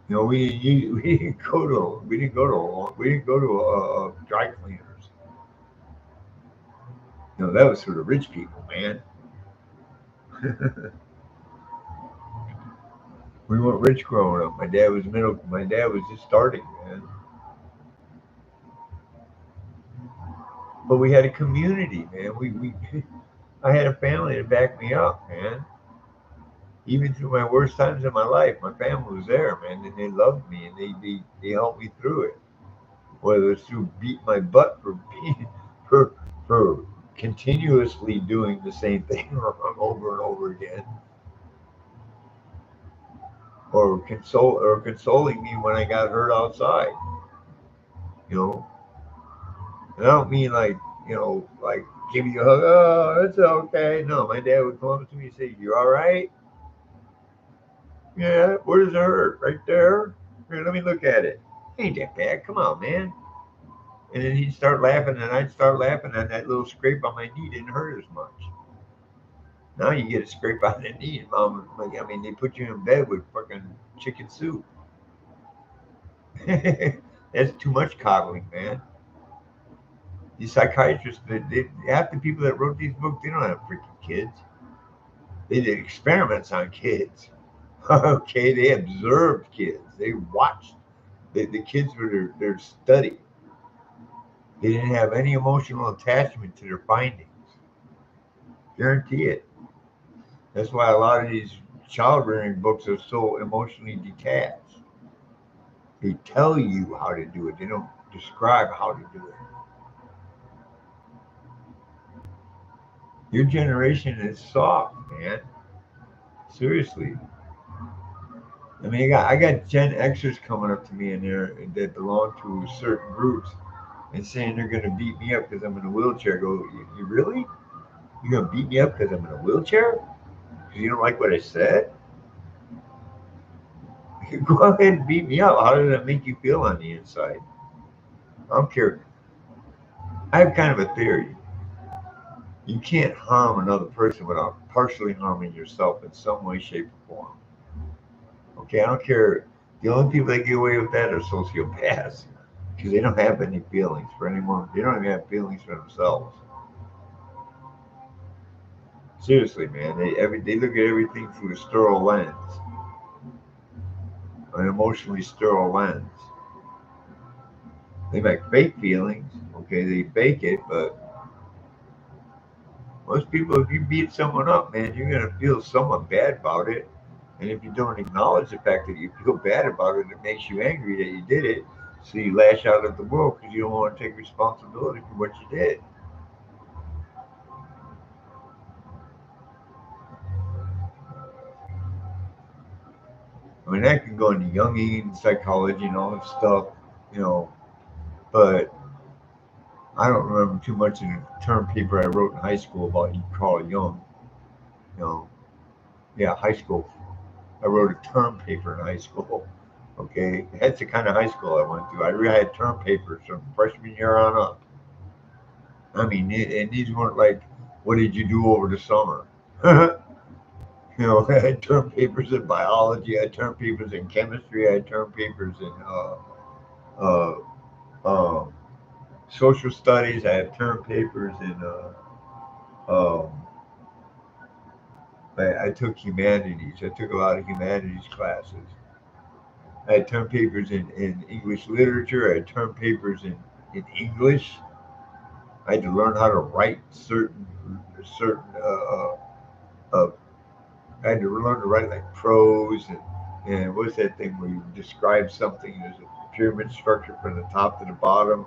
We didn't go to dry cleaners. That was for the rich people, man. We weren't rich growing up. My dad was middle. My dad was just starting, man. But we had a community, man. We I had a family to back me up, man. Even through my worst times in my life, my family was there, man, and they loved me and they helped me through it. Whether it's through beat my butt for being for continuously doing the same thing over and over again, or consoling me when I got hurt outside. You know, and I don't mean like like give me a hug. Oh, it's okay. No, my dad would come up to me and say, "You all right? Yeah. Where does it hurt? Right there. Here, let me look at it. Ain't that bad? Come on, man." And then he'd start laughing, and I'd start laughing, and that little scrape on my knee didn't hurt as much. Now you get a scrape on the knee, and mom, like, I mean, they put you in bed with fucking chicken soup. That's too much coddling, man. These psychiatrists, half the people that wrote these books, they don't have freaking kids. They did experiments on kids. Okay, they observed kids. They watched the kids were their study. They didn't have any emotional attachment to their findings. Guarantee it. That's why a lot of these child rearing books are so emotionally detached. They tell you how to do it. They don't describe how to do it. Your generation is soft, man. Seriously. I mean, I got Gen Xers coming up to me in there that belong to certain groups and saying they're going to beat me up because I'm in a wheelchair. I go, you really? You're going to beat me up because I'm in a wheelchair? Because you don't like what I said? Go ahead and beat me up. How does that make you feel on the inside? I don't care. I have kind of a theory. You can't harm another person without partially harming yourself in some way, shape, or form. Okay, I don't care. The only people that get away with that are sociopaths because they don't have any feelings for anyone. They don't even have feelings for themselves. Seriously, man. They look at everything through a sterile lens, an emotionally sterile lens. They make fake feelings. Okay, they fake it, but most people, if you beat someone up, man, you're gonna feel somewhat bad about it. And if you don't acknowledge the fact that you feel bad about it, it makes you angry that you did it. So you lash out at the world because you don't want to take responsibility for what you did. I mean, that can go into Jungian psychology and all that stuff, you know. But I don't remember too much in the term paper I wrote in high school about Carl Jung. You know, yeah, high school. I wrote a term paper in high school. Okay, that's the kind of high school I went to. I really had term papers from freshman year on up. I mean, and these weren't like, what did you do over the summer? I had term papers in biology, I had term papers in chemistry, I had term papers in uh, uh, social studies, I had term papers in, I took humanities. I took a lot of humanities classes. I had term papers in English literature. I had term papers in English. I had to learn how to write certain uh, I had to learn to write like prose and what's that thing where you describe something? There's a pyramid structure from the top to the bottom.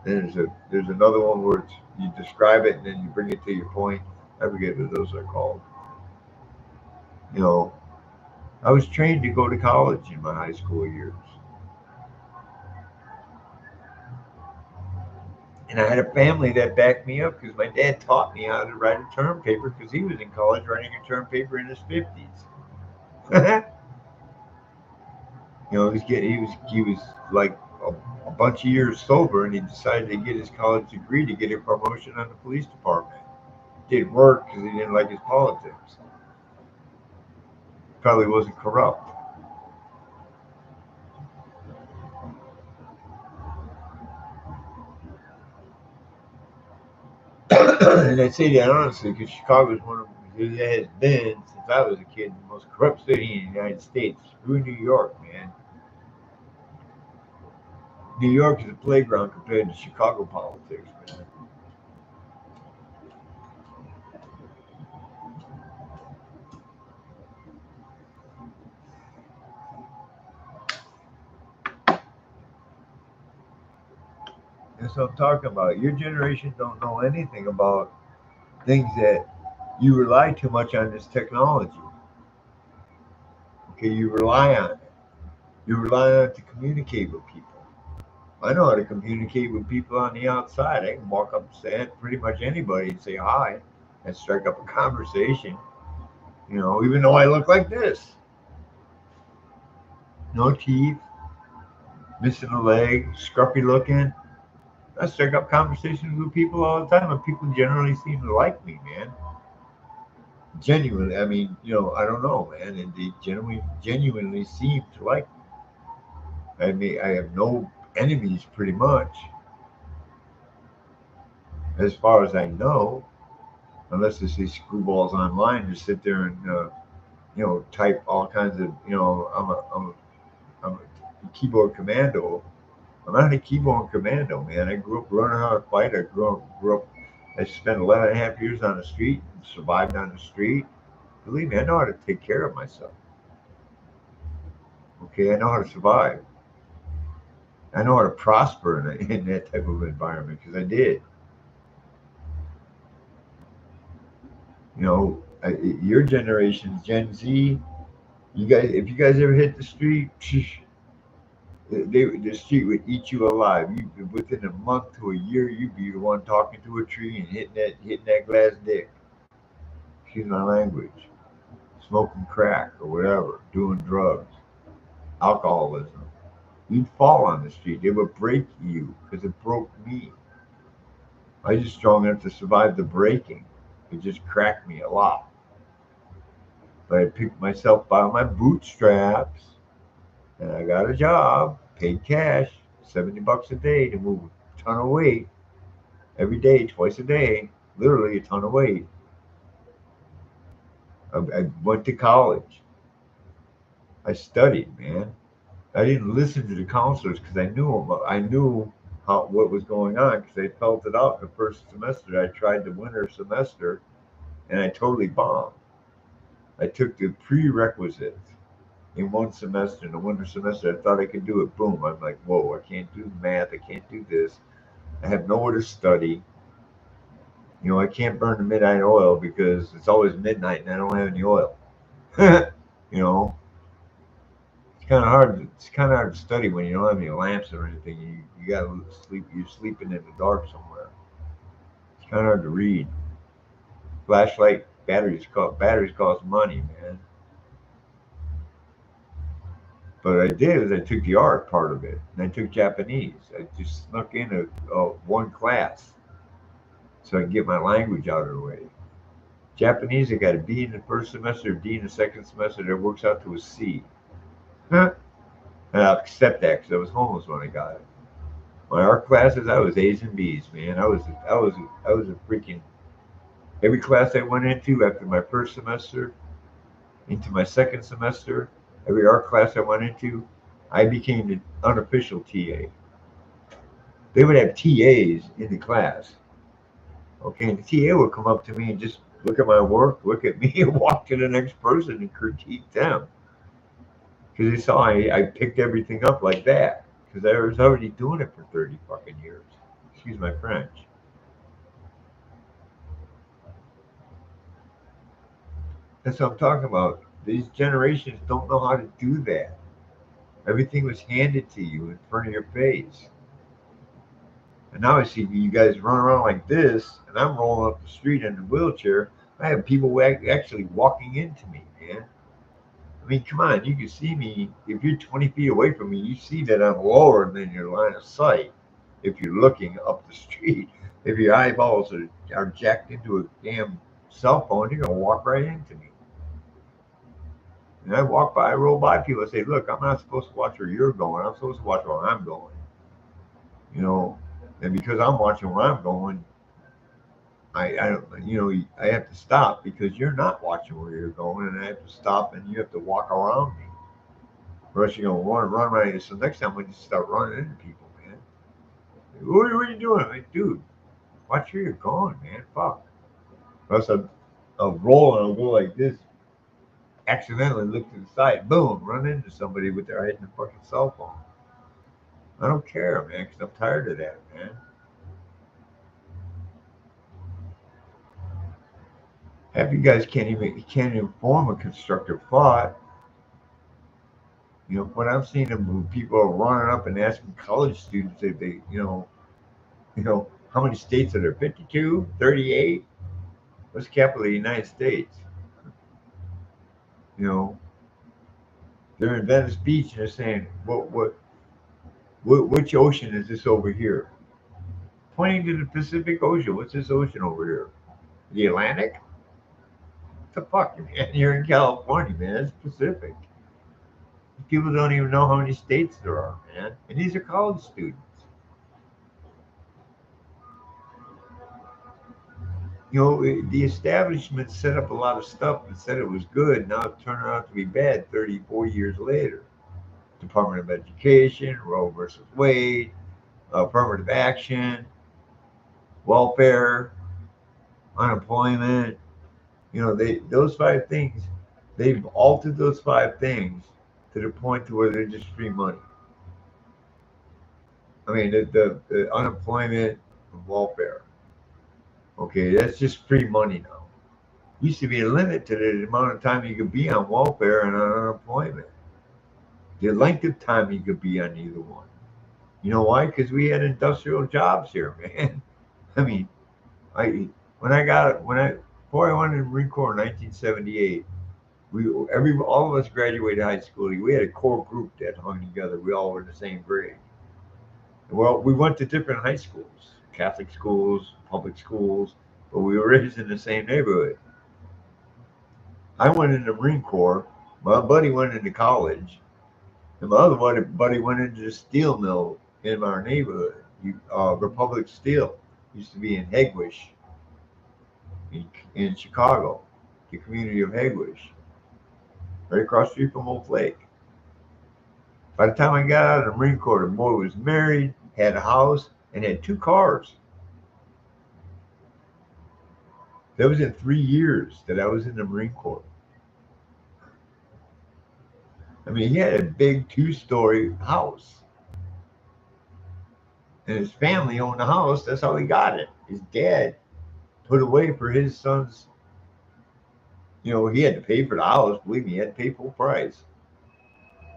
Then there's another one where you describe it and then you bring it to your point. I forget what those are called. You know, I was trained to go to college in my high school years, and I had a family that backed me up because my dad taught me how to write a term paper because he was in college writing a term paper in his 50s. He was like a bunch of years sober, and he decided to get his college degree to get a promotion on the police department. Didn't work because he didn't like his politics. Probably wasn't corrupt. And I say that honestly because Chicago is one of It has been since I was a kid the most corrupt city in the United States. Screw New York, man. New York is a playground compared to Chicago politics, man. That's what I'm talking about. Your generation don't know anything about things that you rely too much on this technology. Okay, you rely on it. You rely on it to communicate with people. I know how to communicate with people on the outside. I can walk up to pretty much anybody and say hi and strike up a conversation. Even though I look like this, no teeth, missing a leg, scruffy looking. I strike up conversations with people all the time, and people generally seem to like me, man. Genuinely, I mean, I don't know, man, and they genuinely seem to like me. I have no enemies, pretty much, as far as I know, unless it's these screwballs online who sit there and type all kinds of, I'm a keyboard commando. I'm not a keyboard commando, man. I grew up learning how to fight. I grew up. I spent 11 and a half years on the street, and survived on the street. Believe me, I know how to take care of myself. Okay, I know how to survive. I know how to prosper in that type of environment because I did. Your generation's Gen Z. If you guys ever hit the street, the street would eat you alive. Within a month to a year, you'd be the one talking to a tree and hitting that glass dick. Excuse my language. Smoking crack or whatever, doing drugs, alcoholism. You'd fall on the street. It would break you because it broke me. I was just strong enough to survive the breaking. It just cracked me a lot. But I picked myself by my bootstraps and I got a job, paid cash, 70 bucks a day to move a ton of weight every day, twice a day, literally a ton of weight. I went to college. I studied, man. I didn't listen to the counselors because I knew what was going on because I felt it out the first semester. I tried the winter semester and I totally bombed. I took the prerequisites in one semester. In the winter semester, I thought I could do it. Boom! I'm like, whoa! I can't do math. I can't do this. I have nowhere to study. I can't burn the midnight oil because it's always midnight and I don't have any oil. you know, it's kind of hard. It's kind of hard to study when you don't have any lamps or anything. You got to sleep. You're sleeping in the dark somewhere. It's kind of hard to read. Flashlight batteries cost money, man. But what I did is I took the art part of it and I took Japanese. I just snuck in one class so I can get my language out of the way. Japanese, I got a B in the first semester, a D in the second semester. That works out to a C. And I'll accept that because I was homeless when I got it. My art classes, I was A's and B's, man. I was a freaking every class I went into after my first semester, into my second semester, every art class I went into, I became the unofficial TA. They would have TAs in the class. Okay, and the TA would come up to me and just look at my work, look at me, and walk to the next person and critique them. Because they saw I picked everything up like that. Because I was already doing it for 30 fucking years. Excuse my French. That's what I'm talking about. These generations don't know how to do that. Everything was handed to you in front of your face. And now I see you guys run around like this, and I'm rolling up the street in a wheelchair. I have people actually walking into me, man. I mean, come on, you can see me. If you're 20 feet away from me, you see that I'm lower than your line of sight if you're looking up the street. If your eyeballs are jacked into a damn cell phone, you're going to walk right into me. And I roll by people and say, look, I'm not supposed to watch where you're going. I'm supposed to watch where I'm going. You know, and because I'm watching where I'm going, I don't, I have to stop because you're not watching where you're going, and I have to stop, and you have to walk around me. Or else you're gonna run right into. So next time when you start running into people, man, what are you doing? I'm like, dude, watch where you're going, man. Fuck. Or else I'll roll and I'll go like this, accidentally look to the side, boom, run into somebody with their head in the fucking cell phone. I don't care, man, because I'm tired of that, man. Half you guys can't even form a constructive thought. When I'm seeing them, when people are running up and asking college students if they, how many states are there? 52, 38? What's the capital of the United States? You know, they're in Venice Beach and they're saying, which ocean is this over here? Pointing to the Pacific Ocean. What's this ocean over here? The Atlantic? What the fuck, man? You're in California, man. It's Pacific. People don't even know how many states there are, man. And these are college students. The establishment set up a lot of stuff and said it was good. Now it's turning out to be bad 34 years later. Department of Education, Roe versus Wade, affirmative action, welfare, unemployment. Those five things, they've altered those five things to the point to where they're just free money. I mean, the unemployment and welfare. Okay, that's just free money now. Used to be a limit to the amount of time you could be on welfare and on unemployment. The length of time you could be on either one. You know why? Because we had industrial jobs here, man. I mean, I when I before I went in the Marine Corps in 1978, all of us graduated high school. We had a core group that hung together. We all were in the same grade. Well, we went to different high schools, Catholic schools, public schools, but we were raised in the same neighborhood. I went in the Marine Corps. My buddy went into college, and my other buddy went into the steel mill in our neighborhood. Republic Steel used to be in Hegwish, in Chicago, the community of Hegwish, right across the street from Wolf Lake. By the time I got out of the Marine Corps, the boy was married, had a house, and had two cars. That was in 3 years that I was in the Marine Corps. I mean, he had a big two-story house, and his family owned the house. That's how he got it. His dad put away for his son's. He had to pay for the house. Believe me, he had to pay full price.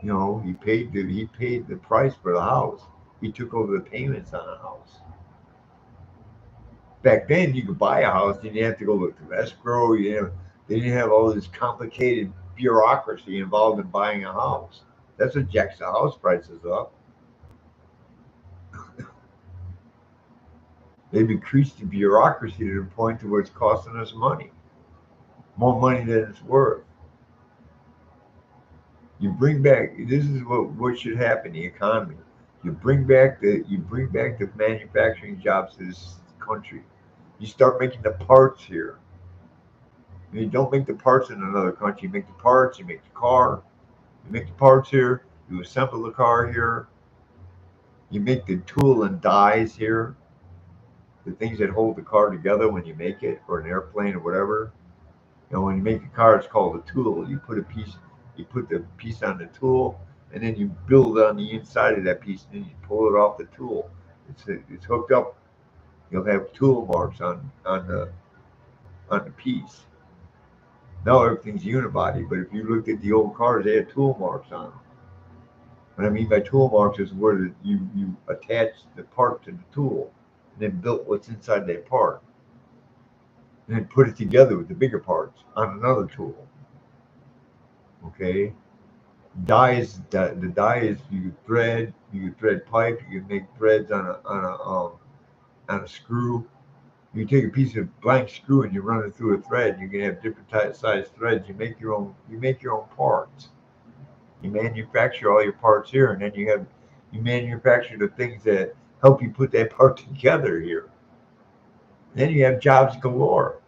He paid the price for the house. He took over the payments on the house. Back then, you could buy a house, you didn't have to go look to escrow. They didn't have all this complicated bureaucracy involved in buying a house. That's what jacks the house prices up. They've increased the bureaucracy to the point to where it's costing us money, more money than it's worth. You bring back. This is what should happen. The economy. You bring back the manufacturing jobs to this country. You start making the parts here. You don't make the parts in another country. You make the parts. You make the car. You make the parts here. You assemble the car here. You make the tool and dies here. The things that hold the car together when you make it, or an airplane or whatever. When you make a car, it's called a tool. You put the piece on the tool, and then you build on the inside of that piece, and then you pull it off the tool. It's hooked up. You'll have tool marks on the piece. Now everything's unibody, but if you looked at the old cars, they had tool marks on them. What I mean by tool marks is where you attach the part to the tool, and then built what's inside that part, and then put it together with the bigger parts on another tool. Okay, the die is you could thread pipe, you can make threads on a screw. You take a piece of blank screw and you run it through a thread. You can have different size threads. You make your own parts. You manufacture all your parts here, and then you manufacture the things that help you put that part together here. Then you have jobs galore.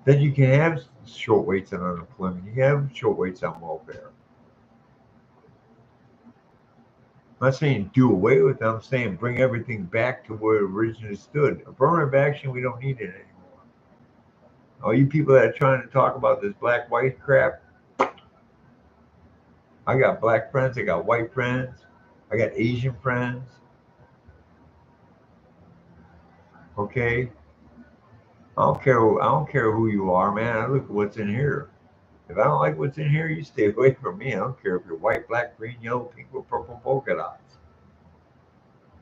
Then you can have short waits on unemployment. You can have short waits on welfare. I'm not saying do away with them. I'm saying bring everything back to where it originally stood. Affirmative action, we don't need it anymore. All you people that are trying to talk about this black white crap, I got black friends, I got white friends, I got Asian friends. Okay, I don't care. I don't care who you are, man. I look at what's in here. If I don't like what's in here, you stay away from me. I don't care if you're white, black, green, yellow, pink, or purple polka dots.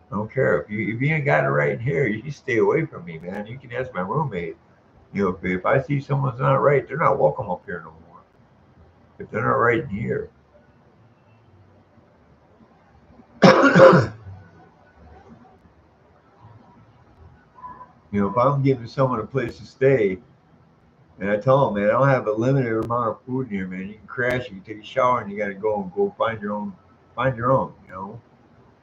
I don't care if you ain't got it right in here. You stay away from me, man. You can ask my roommate. You know, if I see someone's not right, they're not welcome up here no more. If they're not right in here, you know, if I'm giving someone a place to stay, and I tell them, man, I don't have a limited amount of food in here, man. You can crash, you can take a shower, and you got to go find your own, you know.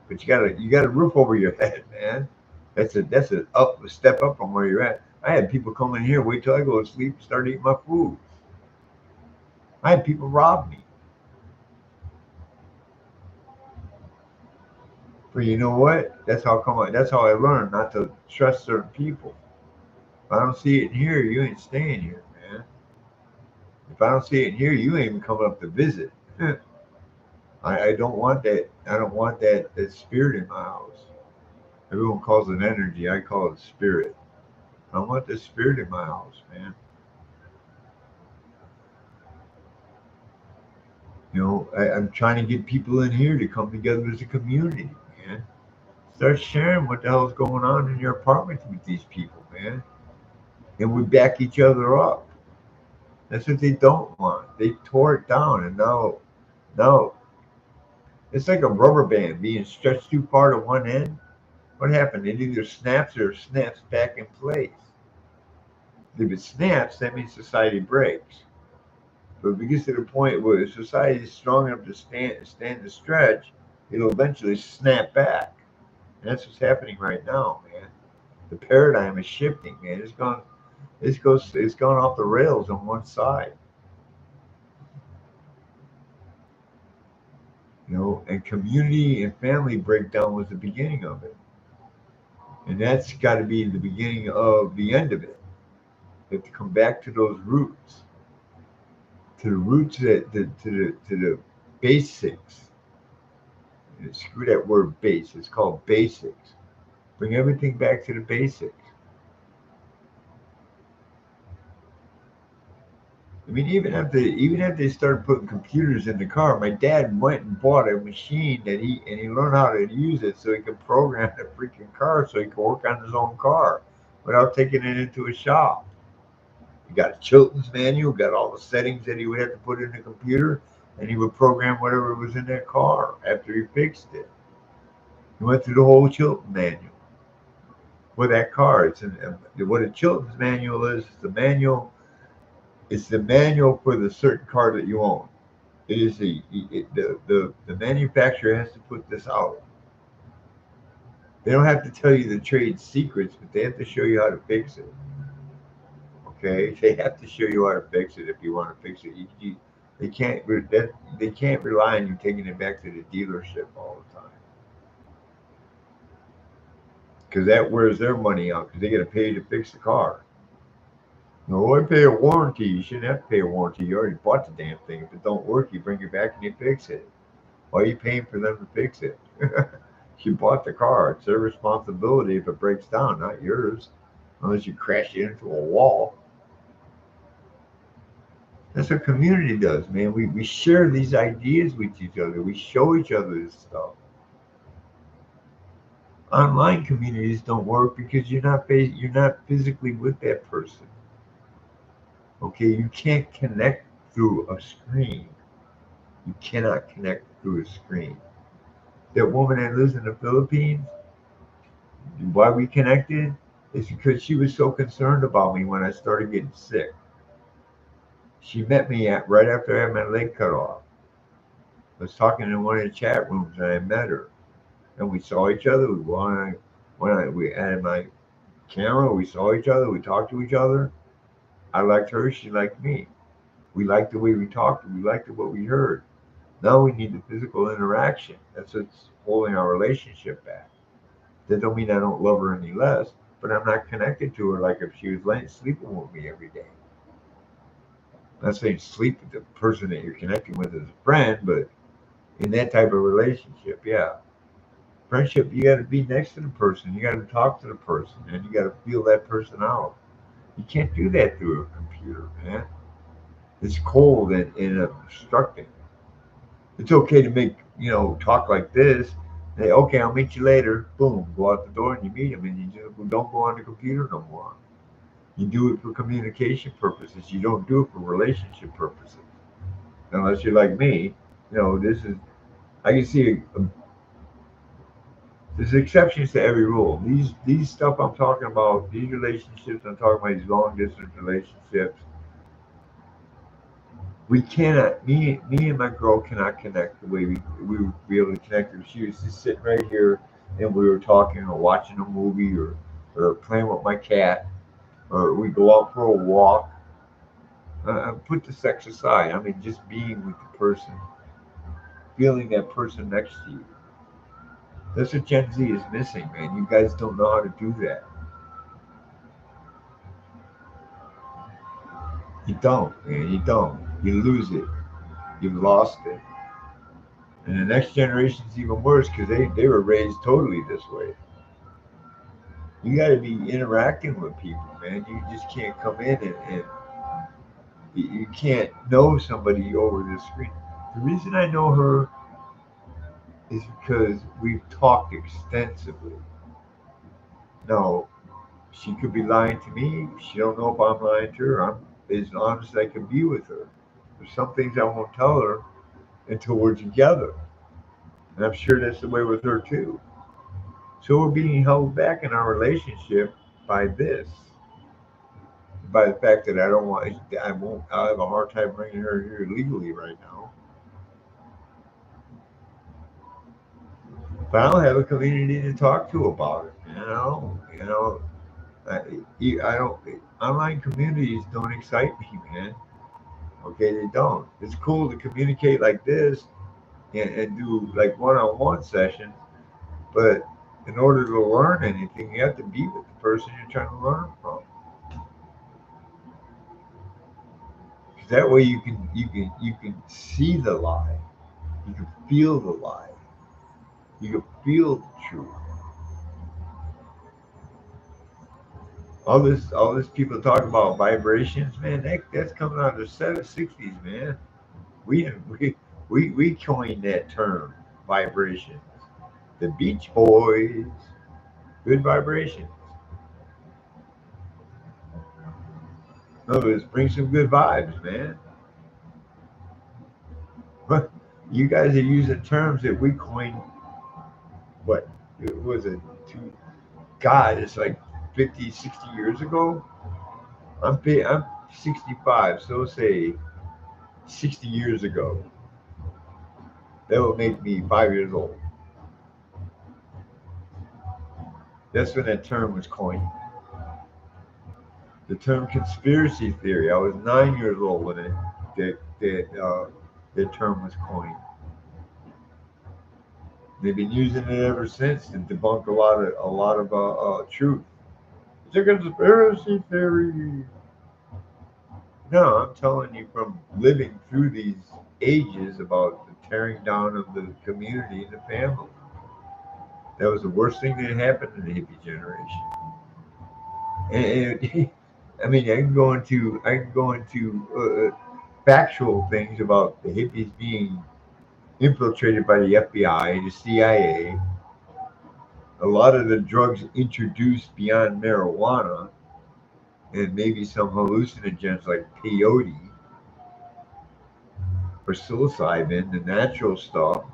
But you got a roof over your head, man. That's a step up from where you're at. I had people come in here, wait till I go to sleep, and start eating my food. I had people rob me. But you know what? That's how I learned not to trust certain people. If I don't see it in here, you ain't staying here, man. If I don't see it in here, you ain't even coming up to visit. I don't want that. I don't want that spirit in my house. Everyone calls it energy. I call it spirit. I don't want the spirit in my house, man. You know, I'm trying to get people in here to come together as a community, man. Start sharing what the hell's going on in your apartment with these people, man. And we back each other up. That's what they don't want. They tore it down, and now it's like a rubber band being stretched too far to one end. What happened? It either snaps or snaps back in place. If it snaps, that means society breaks. But if it gets to the point where society is strong enough to stand the stretch, it'll eventually snap back. And that's what's happening right now, man. The paradigm is shifting, man. It's gone off the rails on one side. You know, and community and family breakdown was the beginning of it. And that's got to be the beginning of the end of it. You have to come back to those roots, to the roots to the basics. Screw that word base. It's called basics. Bring everything back to the basics. I mean, even if they started putting computers in the car, my dad went and bought a machine he learned how to use it so he could program the freaking car so he could work on his own car without taking it into a shop. He got a Chilton's manual, got all the settings that he would have to put in the computer, and he would program whatever was in that car after he fixed it. He went through the whole Chilton manual for that car. What a Chilton's manual is. It's the manual for the certain car that you own. It is the manufacturer has to put this out. They don't have to tell you the trade secrets, but they have to show you how to fix it. Okay, they have to show you how to fix it if you want to fix it. They they can't rely on you taking it back to the dealership all the time because that wears their money out because they got to pay you to fix the car. No, I pay a warranty. You shouldn't have to pay a warranty. You already bought the damn thing. If it don't work, you bring it back and you fix it. Why are you paying for them to fix it? You bought the car. It's their responsibility if it breaks down, not yours, unless you crash it into a wall. That's what community does, man. We share these ideas with each other. We show each other this stuff. Online communities don't work because you're not physically with that person. Okay, you can't connect through a screen. You cannot connect through a screen. That woman that lives in the Philippines, why we connected is because she was so concerned about me when I started getting sick. She met me at right after I had my leg cut off. I was talking in one of the chat rooms and I met her, and we saw each other. We had my camera. We saw each other. We talked to each other. I liked her. She liked me. We liked the way we talked. We liked what we heard. Now we need the physical interaction. That's what's holding our relationship back. That don't mean I don't love her any less, but I'm not connected to her like if she was laying sleeping with me every day. I'm not saying sleep with the person that you're connecting with as a friend, but in that type of relationship, yeah. Friendship, you got to be next to the person. You got to talk to the person, and you got to feel that person out. You can't do that through a computer, man. It's cold and obstructing. It's okay to make, talk like this. Say, okay, I'll meet you later. Boom, go out the door and you meet them, and you just don't go on the computer no more. You do it for communication purposes. You don't do it for relationship purposes. Unless you're like me, this is. I can see there's exceptions to every rule. These stuff I'm talking about, these relationships I'm talking about, these long distance relationships, we cannot. Me and my girl cannot connect the way we would be able to connect if she was just sitting right here and we were talking or watching a movie or playing with my cat or we go out for a walk. Put the sex aside. I mean, just being with the person, feeling that person next to you. That's what Gen Z is missing, man. You guys don't know how to do that. You don't, man. You don't. You lose it. You've lost it. And the next generation's even worse because they were raised totally this way. You got to be interacting with people, man. You just can't come in and you can't know somebody over the screen. The reason I know her is because we've talked extensively. Now, she could be lying to me. She don't know if I'm lying to her. I'm as honest as I can be with her. There's some things I won't tell her until we're together. And I'm sure that's the way with her too. So we're being held back in our relationship by this, by the fact that I won't, I have a hard time bringing her here legally right now. But I don't have a community to talk to about it. I, I don't, online communities don't excite me, man. Okay, they don't. It's cool to communicate like this and do like one-on-one sessions, but in order to learn anything, you have to be with the person you're trying to learn from. 'Cause that way you can see the lie, you can feel the lie, you can feel the truth. All this people talk about vibrations, man. That's coming out of the 60s, man. We we we coined that term, vibrations. The Beach Boys, good vibrations. In other words, bring some good vibes, man. But you guys are using terms that we coined. What was it? Two, God, it's like 50, 60 years ago. I'm 65, so say 60 years ago. That would make me 5 years old. That's when that term was coined. The term conspiracy theory. I was 9 years old when that term was coined. They've been using it ever since to debunk a lot of truth. It's a conspiracy theory. No, I'm telling you from living through these ages about the tearing down of the community and the family. That was the worst thing that happened in the hippie generation. And I mean, I can go into factual things about the hippies being infiltrated by the FBI, the CIA. A lot of the drugs introduced beyond marijuana and maybe some hallucinogens like peyote or psilocybin, the natural stuff,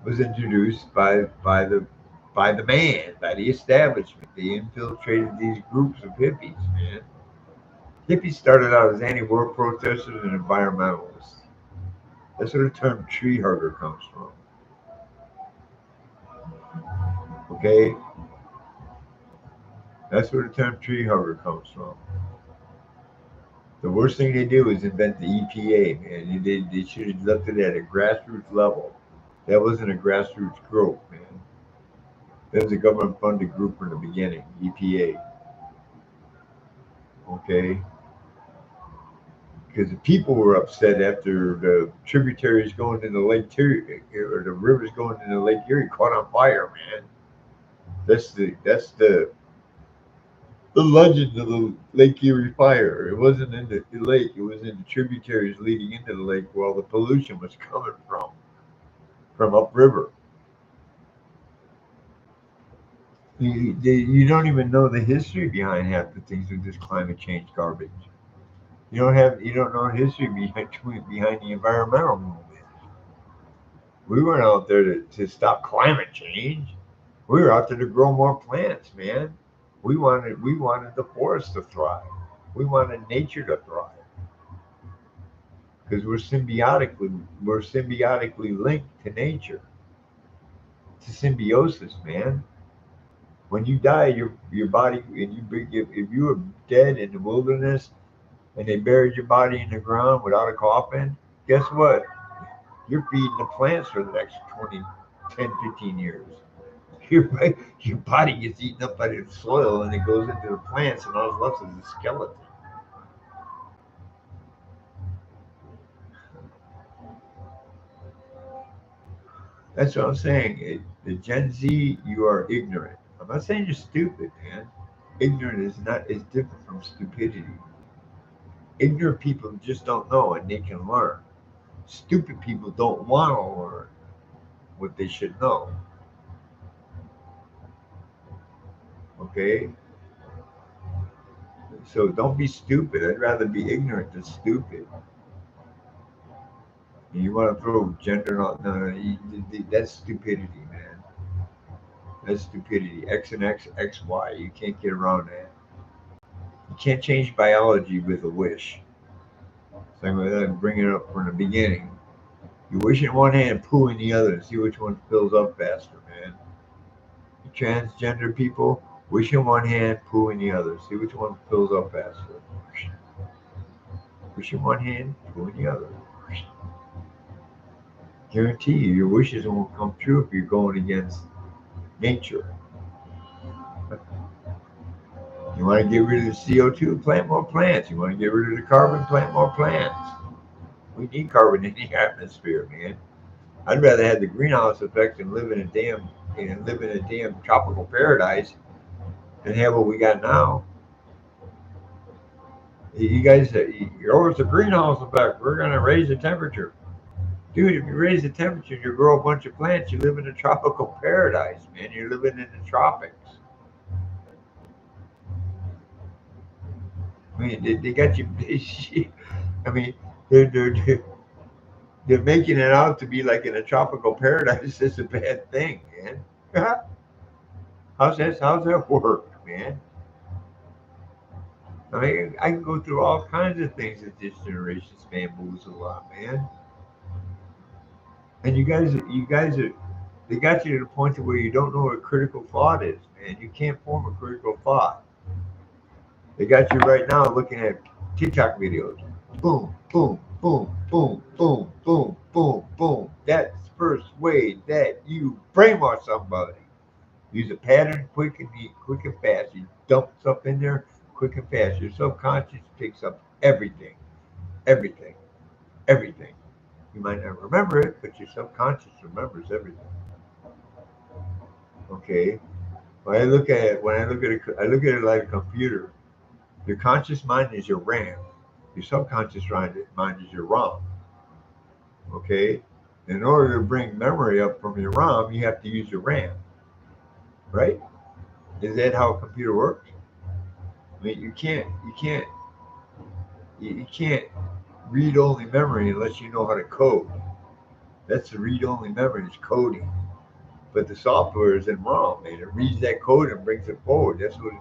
was introduced by the man, by the establishment. They infiltrated these groups of hippies, man. Hippies started out as anti-war protesters and environmentalists. That's where the term tree hugger comes from. Okay, That's where the term tree hugger comes from. The worst thing they do is invent the EPA, man. They should have left it at a grassroots level. That wasn't a grassroots group, man. That was a government funded group from the beginning, EPA. Okay? Because the people were upset after the tributaries going into Lake Erie, or the rivers going into Lake Erie caught on fire, man. That's the legend of the Lake Erie fire. It wasn't in the lake; it was in the tributaries leading into the lake, where all the pollution was coming from upriver. You don't even know the history behind half the things with this climate change garbage. You don't know history behind the environmental movement. We weren't out there to stop climate change. We were out there to grow more plants, man. We wanted the forest to thrive. We wanted nature to thrive because we're symbiotically linked to nature. It's a symbiosis, man. When you die, your body and if you were dead in the wilderness and they buried your body in the ground without a coffin, guess what? You're feeding the plants for the next 20, 10, 15 years. Your, your body gets eaten up by the soil and it goes into the plants and all that's left is a skeleton. That's what I'm saying. The Gen Z, you are ignorant. I'm not saying you're stupid, man. Ignorant is different from stupidity. Ignorant people just don't know and they can learn. Stupid people don't want to learn what they should know. Okay? So don't be stupid. I'd rather be ignorant than stupid. You want to throw gender on? No, no, that's stupidity, man. That's stupidity. X and X, X, Y. You can't get around that. You can't change biology with a wish. So I'm going to bring it up from the beginning. You wish in one hand, poo in the other, and see which one fills up faster, man. You transgender people, wish in one hand, poo in the other, see which one fills up faster. Wish in one hand, poo in the other. Guarantee you, your wishes won't come true if you're going against nature. You want to get rid of the CO2, plant more plants. You want to get rid of the carbon, plant more plants. We need carbon in the atmosphere, man. I'd rather have the greenhouse effect and live in a damn tropical paradise than have what we got now. You guys, oh, it's a greenhouse effect. We're gonna raise the temperature, dude. If you raise the temperature, and you grow a bunch of plants. You live in a tropical paradise, man. You're living in the tropics. I mean, they got you. I mean, they're they're making it out to be like in a tropical paradise is a bad thing, man. How's that work, man? I mean, I can go through all kinds of things that this generation bamboozles a lot, man. And you guys are, they got you to the point to where you don't know what a critical thought is, man. You can't form a critical thought. They got you right now looking at TikTok videos. Boom, boom, boom, boom, boom, boom, boom, boom. That's the first way that you brainwash somebody. Use a pattern quick and neat, quick and fast. You dump stuff in there quick and fast. Your subconscious picks up everything, everything, everything. You might not remember it, but your subconscious remembers everything. Okay. I look at it like a computer. Your conscious mind is your RAM. Your subconscious mind is your ROM. Okay. In order to bring memory up from your ROM, you have to use your RAM. Right? Is that how a computer works? I mean, you can't read only memory unless you know how to code. That's the read only memory is coding. But the software is in ROM, and it reads that code and brings it forward. That's your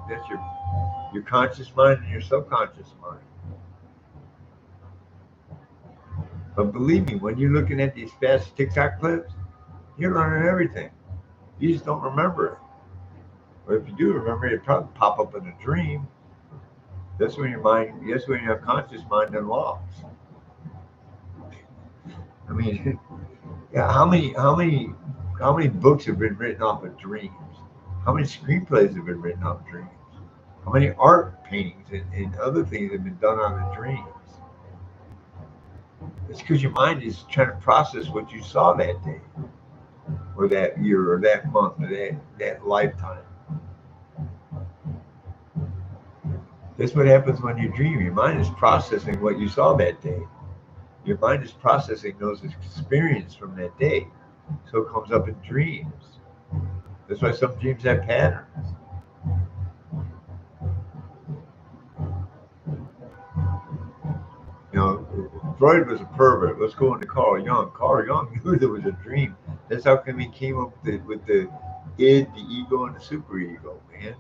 conscious mind and your subconscious mind. But believe me, when you're looking at these fast TikTok clips, you're learning everything. You just don't remember it, Or if you do remember, it probably pop up in a dream. That's when your mind, that's when your conscious mind unlocks. I mean, yeah, how many books have been written off of dreams? How many screenplays have been written off of dreams? How many art paintings and other things have been done out of dreams? It's because your mind is trying to process what you saw that day, or that year, or that month, or that lifetime. That's what happens when you dream. Your mind is processing what you saw that day. Your mind is processing those experiences from that day. So it comes up in dreams. That's why some dreams have patterns. You know, Freud was a pervert. Let's go into Carl Jung. Carl Jung knew there was a dream. That's how come he came up with the id, the ego, and the superego, man.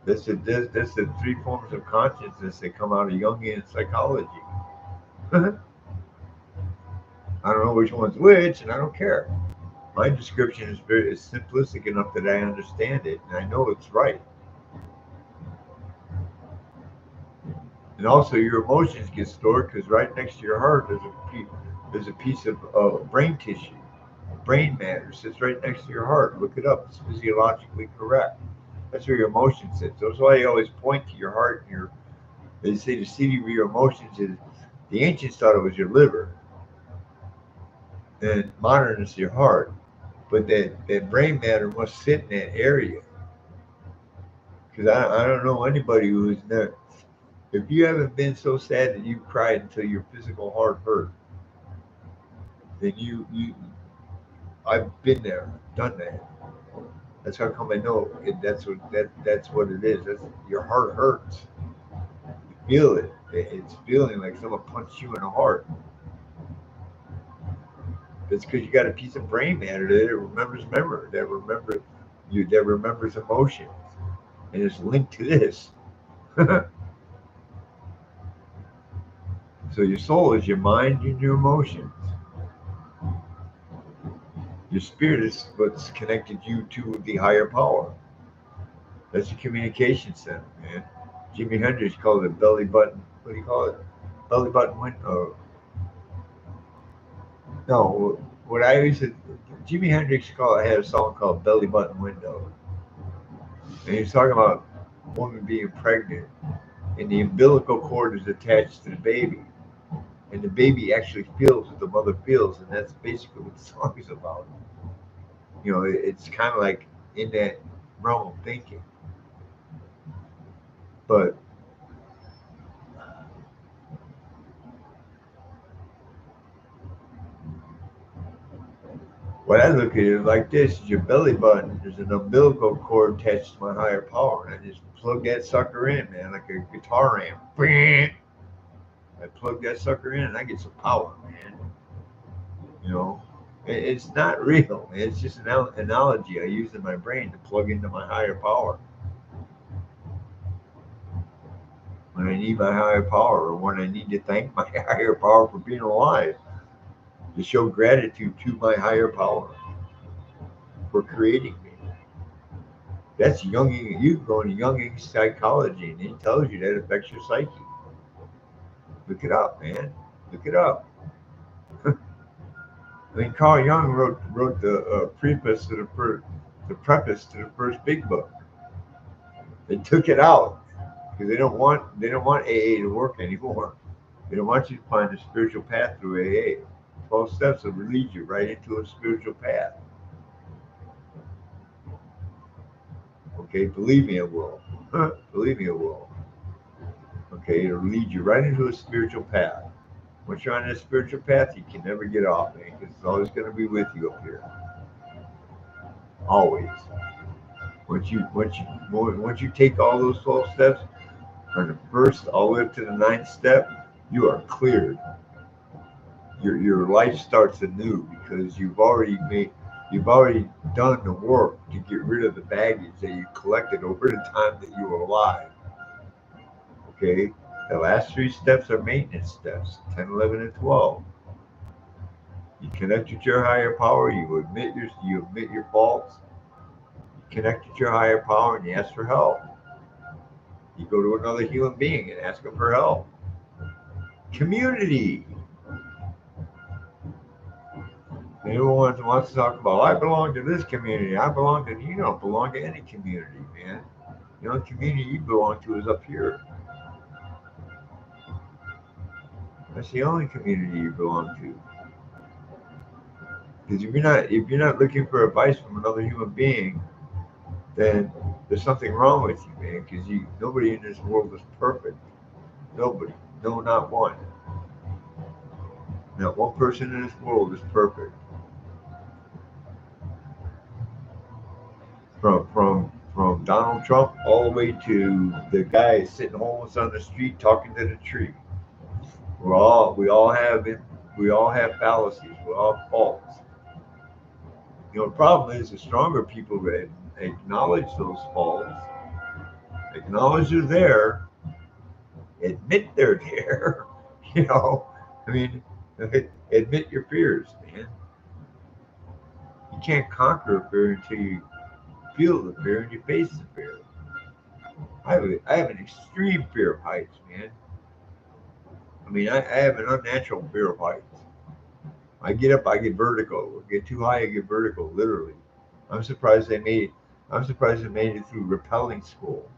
That's the three forms of consciousness that come out of Jungian psychology. I don't know which one's which, and I don't care. My description is simplistic enough that I understand it, and I know it's right. And also, your emotions get stored because right next to your heart there's a piece of brain tissue, brain matter sits right next to your heart. Look it up; it's physiologically correct. That's where your emotions sit. So that's why I always point to your heart and your. They say the seat of your emotions is. The ancients thought it was your liver, and modern is your heart. But that brain matter must sit in that area because I don't know anybody who's not. If you haven't been so sad that you cried until your physical heart hurt, then you I've been there, done that. That's how come I know that's what it is. That's your heart hurts. You feel it. It's feeling like someone punched you in the heart. It's because you got a piece of brain matter that remembers memory, that remembers emotions, and it's linked to this. So your soul is your mind and your emotions. Your spirit is what's connected you to the higher power. That's the communication center, man. Jimi Hendrix called it belly button. What do you call it? Belly button window. No, what I used to. Jimi Hendrix had a song called Belly Button Window, and he was talking about a woman being pregnant, and the umbilical cord is attached to the baby, and the baby actually feels what the mother feels, and that's basically what the song is about. You know, it's kind of like in that realm of thinking. But what I look at it like this is your belly button. There's an umbilical cord attached to my higher power, and I just plug that sucker in, man, like a guitar amp. I plug that sucker in, and I get some power, man. You know, it's not real. It's just an analogy I use in my brain to plug into my higher power when I need my higher power, or when I need to thank my higher power for being alive, to show gratitude to my higher power for creating me. That's Jungian. You go into Jungian psychology, and it tells you that affects your psyche. Look it up, man. Look it up. I mean, Carl Jung wrote the preface to the preface to the first big book. They took it out because they don't want AA to work anymore. They don't want you to find a spiritual path through AA. 12 steps will lead you right into a spiritual path. Okay, believe me, it will. Believe me, it will. Okay, it'll lead you right into a spiritual path. Once you're on that spiritual path, you can never get off, man, because it's always going to be with you up here. Always. Once you take all those 12 steps, from the first all the way up to the ninth step, you are cleared. Your life starts anew because you've already done the work to get rid of the baggage that you collected over the time that you were alive. Okay? The last three steps are maintenance steps, 10, 11, and 12. You connect with your higher power, you admit your faults, connect to your higher power and you ask for help. You go to another human being and ask them for help. Community. Everyone wants to talk about, I belong to this community. I belong to, you don't belong to any community, man. The only community you belong to is up here. That's the only community you belong to. Because if you're not looking for advice from another human being, then there's something wrong with you, man. Because nobody in this world is perfect. Nobody, no, not one. Not one person in this world is perfect. From Donald Trump all the way to the guy sitting homeless on the street talking to the tree. We all have fallacies. We all have faults. The problem is the stronger people that acknowledge those faults, acknowledge they're there, admit they're there. You know, I mean, admit your fears, man. You can't conquer a fear until you feel the fear and you face the fear. I have an extreme fear of heights, man. I mean, I have an unnatural fear of heights. I get up, I get vertigo. I get too high, I get vertigo. Literally, I'm surprised they made. I'm surprised they made it through rappelling school.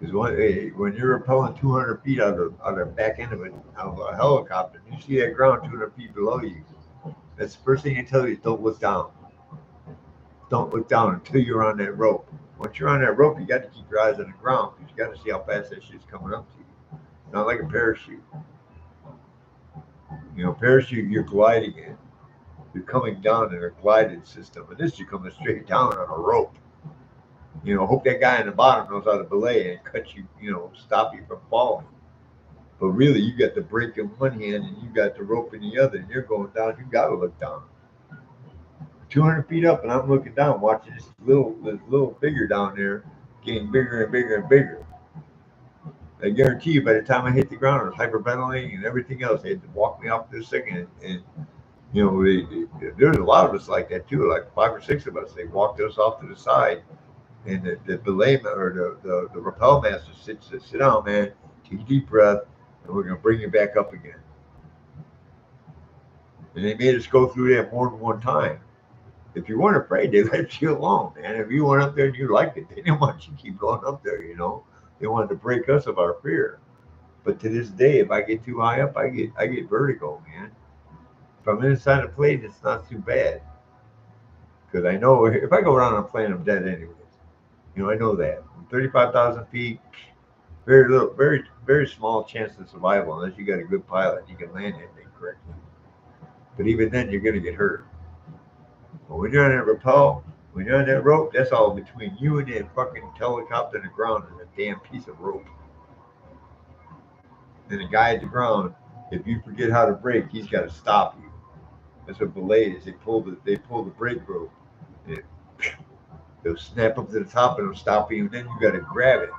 Because when you're rappelling 200 feet out of the back end of a helicopter, and you see that ground 200 feet below you. That's the first thing they tell you: don't look down. Don't look down until you're on that rope. Once you're on that rope, you got to keep your eyes on the ground because you got to see how fast that shit's coming up to you. Not like a parachute. Parachute, you're gliding in. You're coming down in a glided system. And this, you're coming straight down on a rope. Hope that guy in the bottom knows how to belay and cut you, stop you from falling. But really, you got the brake in one hand and you got the rope in the other, and you're going down. You got to look down. 200 feet up, and I'm looking down, watching this little figure down there getting bigger and bigger and bigger. I guarantee you, by the time I hit the ground, I was hyperventilating and everything else. They had to walk me off for a second, and there's a lot of us like that too. Like 5 or 6 of us, they walked us off to the side, and the belay or the rappel master said, "Sit down, man. Take a deep breath, and we're gonna bring you back up again." And they made us go through that more than one time. If you weren't afraid, they let you alone, man. If you went up there and you liked it, they didn't want you to keep going up there. They wanted to break us of our fear. But to this day, if I get too high up, I get vertigo, man. If I'm inside a plane, it's not too bad because I know if I go around on a plane, I'm dead anyways. I know that. From 35,000 feet, very little, very very small chance of survival unless you got a good pilot. You can land that thing correctly. But even then, you're gonna get hurt. But when you're on that rappel, when you're on that rope, that's all between you and that fucking helicopter and the ground is a damn piece of rope. And the guy at the ground, if you forget how to brake, he's got to stop you. That's what belay is. They pull the brake rope. And they'll snap up to the top and they'll stop you, and then you got to grab it.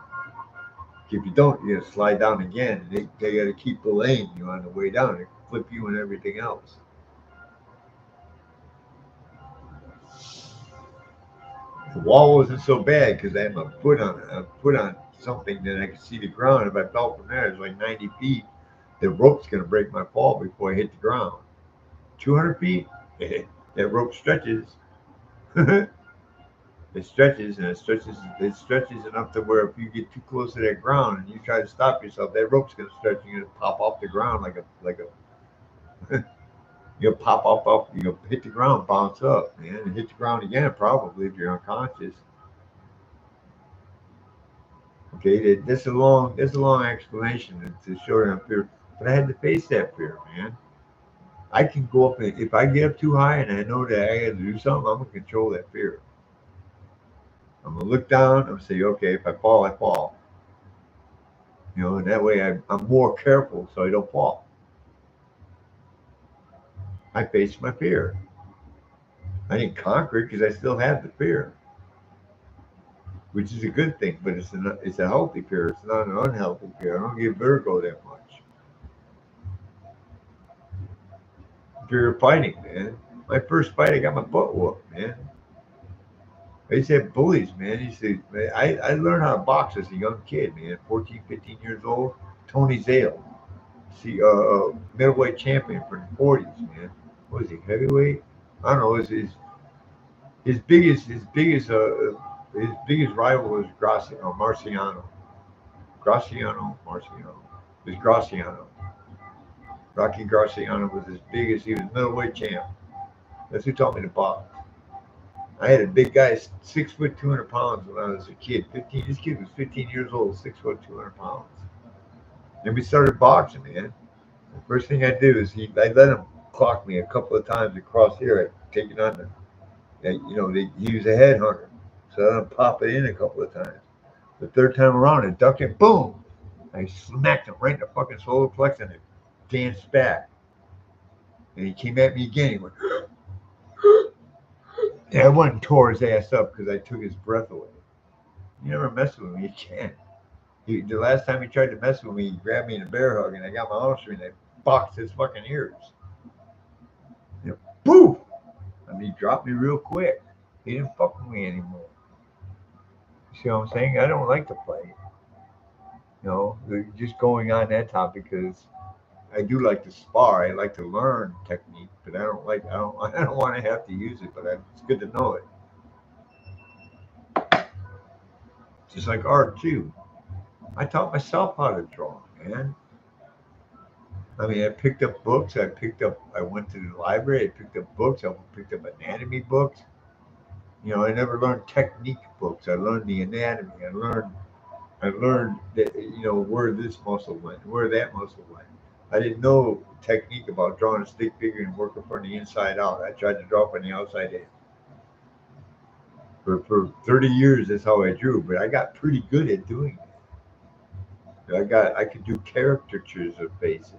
If you don't, you got to slide down again. And they got to keep belaying you on the way down. They flip you and everything else. The wall wasn't so bad because I had my foot on it. I put on something that I could see the ground. If I fell from there, it's like 90 feet. The rope's going to break my fall before I hit the ground. 200 feet, that rope stretches. It stretches and it stretches enough to where if you get too close to that ground and you try to stop yourself, that rope's going to stretch and you're going to pop off the ground like a you'll pop off, you'll hit the ground, bounce up, man, and hit the ground again probably if you're unconscious. Okay, that's a long explanation to show that fear, but I had to face that fear, man. I can go up and if I get up too high and I know that I got to do something, I'm gonna control that fear. I'm gonna look down. I'm gonna say, okay, if I fall, I fall. And that way I'm more careful so I don't fall. I faced my fear. I didn't conquer it because I still have the fear, which is a good thing. But it's a healthy fear. It's not an unhealthy fear. I don't get vertigo that much. Fear of fighting, man. My first fight, I got my butt whooped, man. They said bullies, man. He said, man, I learned how to box as a young kid, man. 14, 15 years old. Tony Zale, see, middleweight champion for the 40s, man. What was he, heavyweight? I don't know. His biggest rival was Marciano. Marciano. It was Graciano. Rocky Graciano was his biggest. He was middleweight champ. That's who taught me to box. I had a big guy, 6 foot 200 pounds when I was a kid. 15. This kid was 15 years old, 6 foot 200 pounds. And we started boxing, man. The first thing I did is I let him clock me a couple of times across here, taking on he was a headhunter, so I let him pop it in a couple of times. The third time around, I ducked him, boom! I smacked him right in the fucking solar plex and it danced back. And he came at me again. He went, and I went and tore his ass up because I took his breath away. You never mess with me, you can't. The last time he tried to mess with me, he grabbed me in a bear hug and I got my arms free and I boxed his fucking ears. You know, poof! I mean, he dropped me real quick. He didn't fuck with me anymore. You see what I'm saying? I don't like to fight. Just going on that topic because I do like to spar. I like to learn technique, but I don't want to have to use it. But it's good to know it. Just like art too. I taught myself how to draw, man. I mean, I picked up books. I went to the library. I picked up books. I picked up anatomy books. I never learned technique books. I learned the anatomy. I learned that where this muscle went, where that muscle went. I didn't know technique about drawing a stick figure and working from the inside out. I tried to draw from the outside in. For 30 years, that's how I drew, but I got pretty good at doing it. I could do caricatures of faces.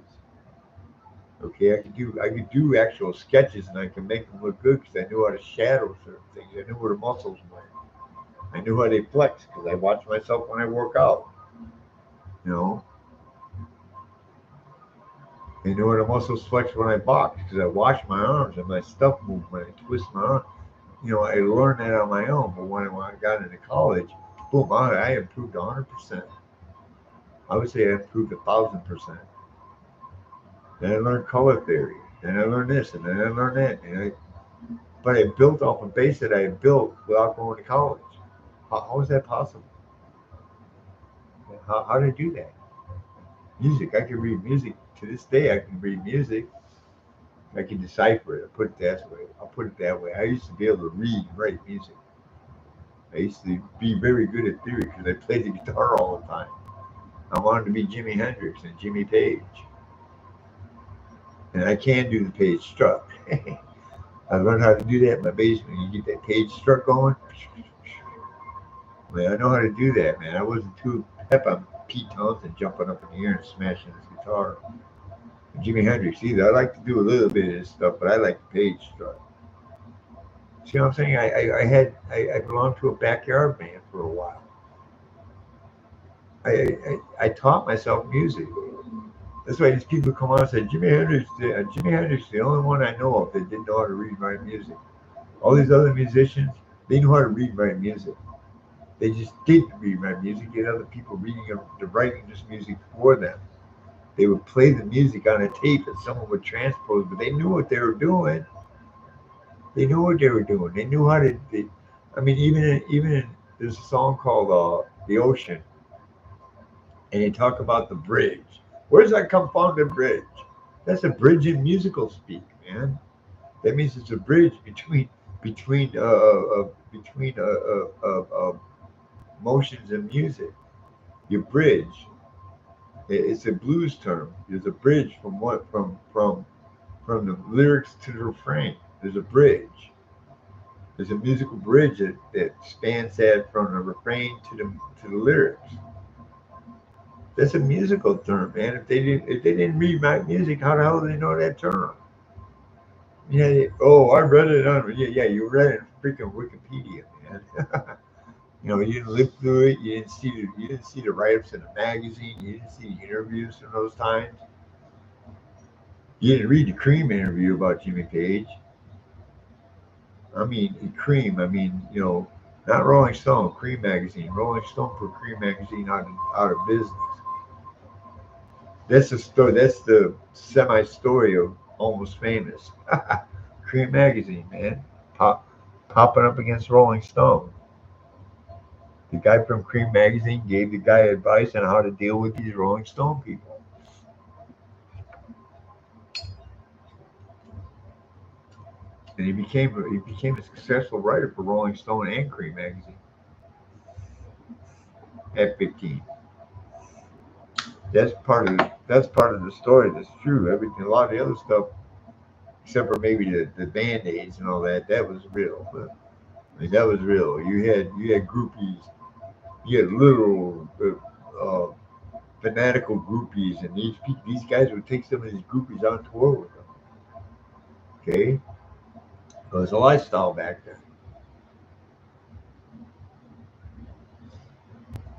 Okay, I could do actual sketches and I can make them look good because I knew how to shadow certain things. I knew where the muscles went. I knew how they flex because I watch myself when I work out. You know, I know where the muscles flex when I box because I wash my arms and my stuff moves when I twist my arm. I learned that on my own. But when I got into college, boom, I improved 100%. I would say I improved 1,000%. Then I learned color theory. Then I learned this, and then I learned that. But I built off a base that I had built without going to college. How is that possible? How did I do that? Music. I can read music. To this day, I can read music. I can decipher it. I'll put it that way. I used to be able to read and write music. I used to be very good at theory because I played the guitar all the time. I wanted to be Jimi Hendrix and Jimmy Page. And I can do the page struck. I learned how to do that in my basement. You get that page struck going. Man, I know how to do that, man. I wasn't too hep on Pete Townsend jumping up in the air and smashing his guitar. And Jimi Hendrix either. I like to do a little bit of this stuff, but I like the page struck. See what I'm saying? I belonged to a backyard band for a while. I taught myself music. That's why these people come on and say Jimi Hendrix is the only one I know of that didn't know how to read and write music. All these other musicians, they knew how to read and write music. They just didn't read and write music. They had other people writing this music for them. They would play the music on a tape and someone would transpose, but they knew what they were doing. They knew what they were doing. They knew how to. I mean, there's a song called "The Ocean," and they talk about the bridge. Where's that confounded bridge? That's a bridge in musical speak, man. That means it's a bridge between motions and music. Your bridge. It's a blues term. There's a bridge from the lyrics to the refrain. There's a bridge. There's a musical bridge that spans that from the refrain to the lyrics. That's a musical term, man. If they didn't read my music, how the hell do they know that term? Yeah. I read it on. Yeah. You read it in freaking Wikipedia, man. You didn't live through it. You didn't see the write-ups in the magazine. You didn't see the interviews from those times. You didn't read the Cream interview about Jimmy Page. I mean, Cream. I mean, Not Rolling Stone, Cream Magazine. Rolling Stone put Cream Magazine out of business. That's the story. That's the semi story of Almost Famous. Cream Magazine, man, Pop, popping up against Rolling Stone. The guy from Cream Magazine gave the guy advice on how to deal with these Rolling Stone people, and he became a successful writer for Rolling Stone and Cream Magazine at 15. That's part of the story. That's true. Everything, a lot of the other stuff, except for maybe the band aids and all that, that was real. But, I mean, that was real. You had groupies. You had literal fanatical groupies, and these guys would take some of these groupies on tour with them. Okay, it was a lifestyle back then.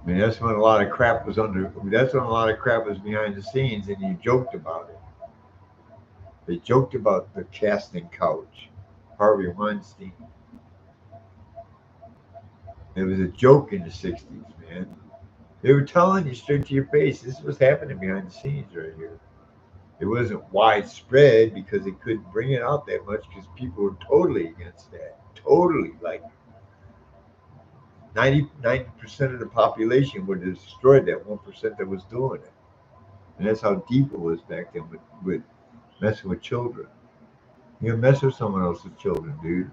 I mean, that's when a lot of crap was under. That's when a lot of crap was behind the scenes, and you joked about it. They joked about the casting couch, Harvey Weinstein. It was a joke in the '60s, man. They were telling you straight to your face, this was happening behind the scenes right here. It wasn't widespread because they couldn't bring it out that much because people were totally against that. Totally, like 90% of the population would have destroyed that 1% that was doing it. And that's how deep it was back then with messing with children. You mess with someone else's children, dude.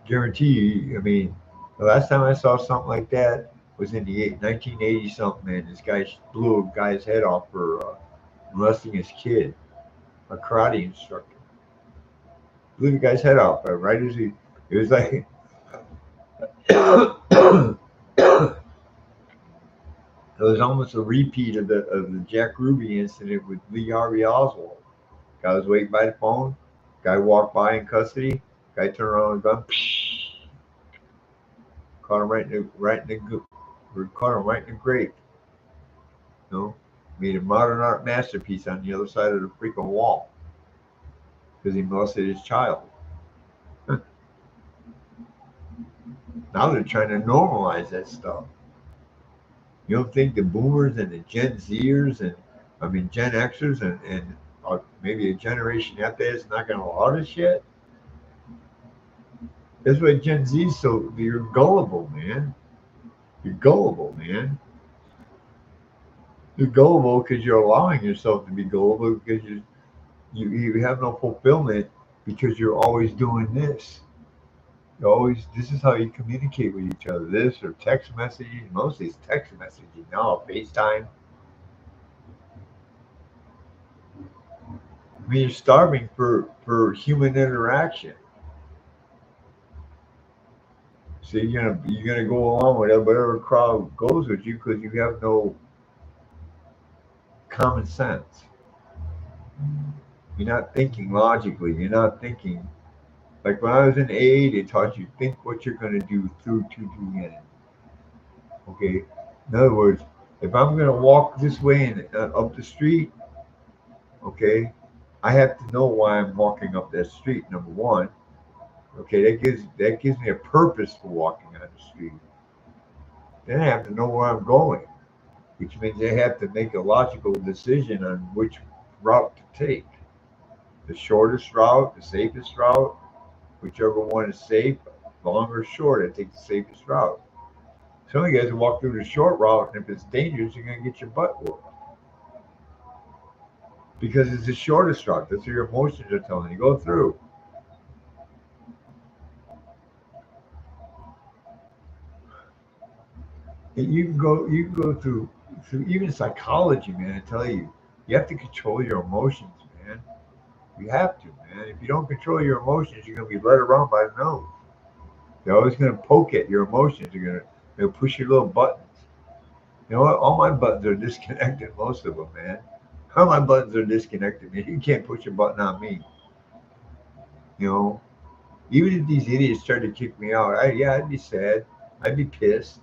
Guarantee you. I mean, the last time I saw something like that was in the 1980 something. Man, this guy blew a guy's head off for molesting his kid, a karate instructor. Blew the guy's head off right as he. It was like it was almost a repeat of the Jack Ruby incident with Lee Harvey Oswald. Guy was waiting by the phone. Guy walked by in custody. Guy turned around with a gun. Caught him caught him right in the grape. You know, made a modern art masterpiece on the other side of the freaking wall because he molested his child. Now they're trying to normalize that stuff. You don't think the boomers and the Gen Zers and I mean Gen Xers and maybe a generation after that is not going to allow this shit? That's why Gen Z so you're gullible, man. You're gullible, man. You're gullible because you're allowing yourself to be gullible because you have no fulfillment because you're always doing this. You always this is how you communicate with each other. This or text messaging. Mostly it's text messaging now. FaceTime. I mean, you're starving for human interaction. So you're gonna go along with whatever crowd goes with you because you have no common sense. You're not thinking logically. You're not thinking like when I was in AA, they taught you think what you're gonna do through to the end. Okay. In other words, if I'm gonna walk this way and up the street, okay, I have to know why I'm walking up that street. Number one, okay, that gives me a purpose for walking on the street. Then I have to know where I'm going, which means I have to make a logical decision on which route to take. The shortest route, the safest route, whichever one is safe, long or short, I take the safest route. Some of you guys will walk through the short route, and if it's dangerous, you're going to get your butt whooped because it's the shortest route. That's what your emotions are telling you. Go through. And you can go through even psychology, man. I tell you, you have to control your emotions, man. You have to, man. If you don't control your emotions, you're gonna be led around by the nose. They're always gonna poke at your emotions. They'll push your little buttons. You know what? All my buttons are disconnected. Most of them, man. All my buttons are disconnected, man. You can't push a button on me. You know, even if these idiots tried to kick me out, I'd be sad. I'd be pissed.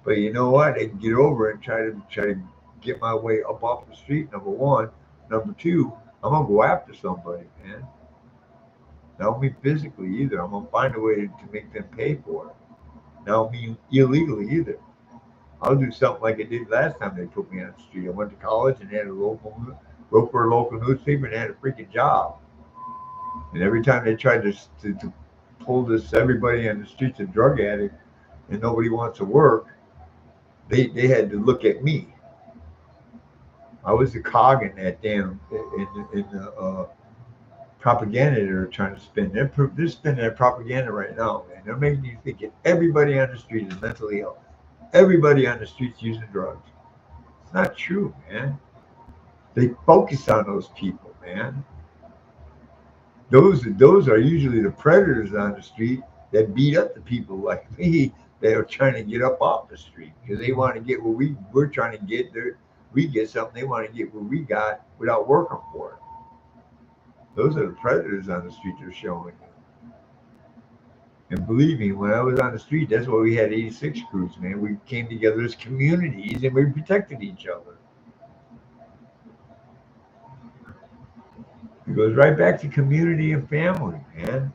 But you know what? I can get over it and try to get my way up off the street. Number one. Number two, I'm gonna go after somebody, man. Not me physically either. I'm gonna find a way to make them pay for it. Not me illegally either. I'll do something like I did last time they put me on the street. I went to college and had a wrote for a local newspaper and had a freaking job. And every time they tried to pull this everybody on the streets a drug addict and nobody wants to work, they had to look at me. I was the cog in that damn in the propaganda they're trying to spin. They're spinning that propaganda right now, man. They're making you think that everybody on the street is mentally ill. Everybody on the street's using drugs. It's not true, man. They focus on those people, man. Those are usually the predators on the street that beat up the people like me that are trying to get up off the street because they want to get what we're trying to get. There, we get something they want to get what we got without working for it. Those are the predators on the street they're showing you. And believe me, when I was on the street, that's why we had 86 crews, man. We came together as communities and we protected each other. It goes right back to community and family, man.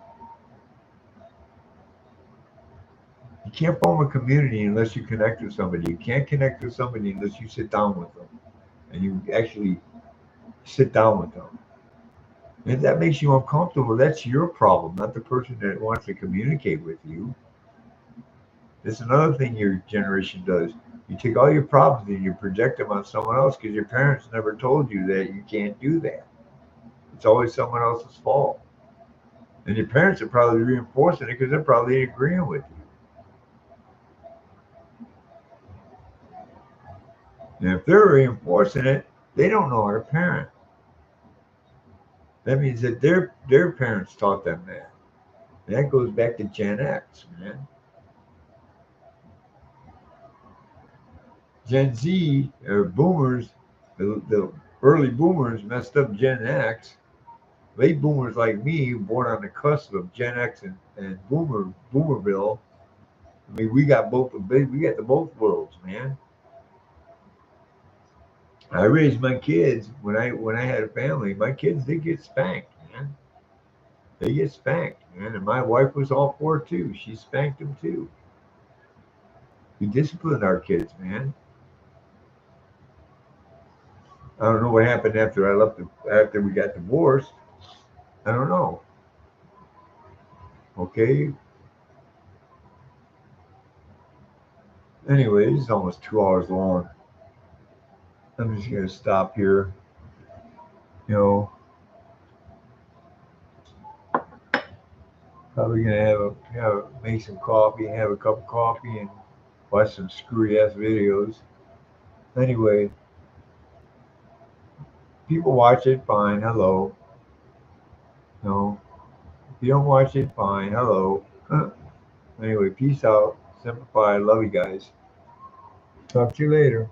You can't form a community unless you connect with somebody. You can't connect with somebody unless you sit down with them and you actually sit down with them. And if that makes you uncomfortable, that's your problem, not the person that wants to communicate with you. That's another thing your generation does. You take all your problems and you project them on someone else because your parents never told you that you can't do that. It's always someone else's fault. And your parents are probably reinforcing it because they're probably agreeing with you. And if they're reinforcing it, they don't know how to parent. That means that their parents taught them that. And that goes back to Gen X, man. Gen Z or boomers, the early boomers messed up Gen X. Late boomers like me, born on the cusp of Gen X and boomerville. I mean, we got we got the both worlds, man. I raised my kids when I had a family. My kids they get spanked, man. They get spanked, man. And my wife was all for it too. She spanked them too. We disciplined our kids, man. I don't know what happened after I left. After we got divorced, I don't know. Okay. Anyways, it's almost 2 hours long. I'm just gonna stop here. You know, probably gonna make some coffee, have a cup of coffee, and watch some screwy ass videos. Anyway, people watch it, fine. Hello. No, if you don't watch it, fine. Hello. Anyway, peace out. Simplify. Love you guys. Talk to you later.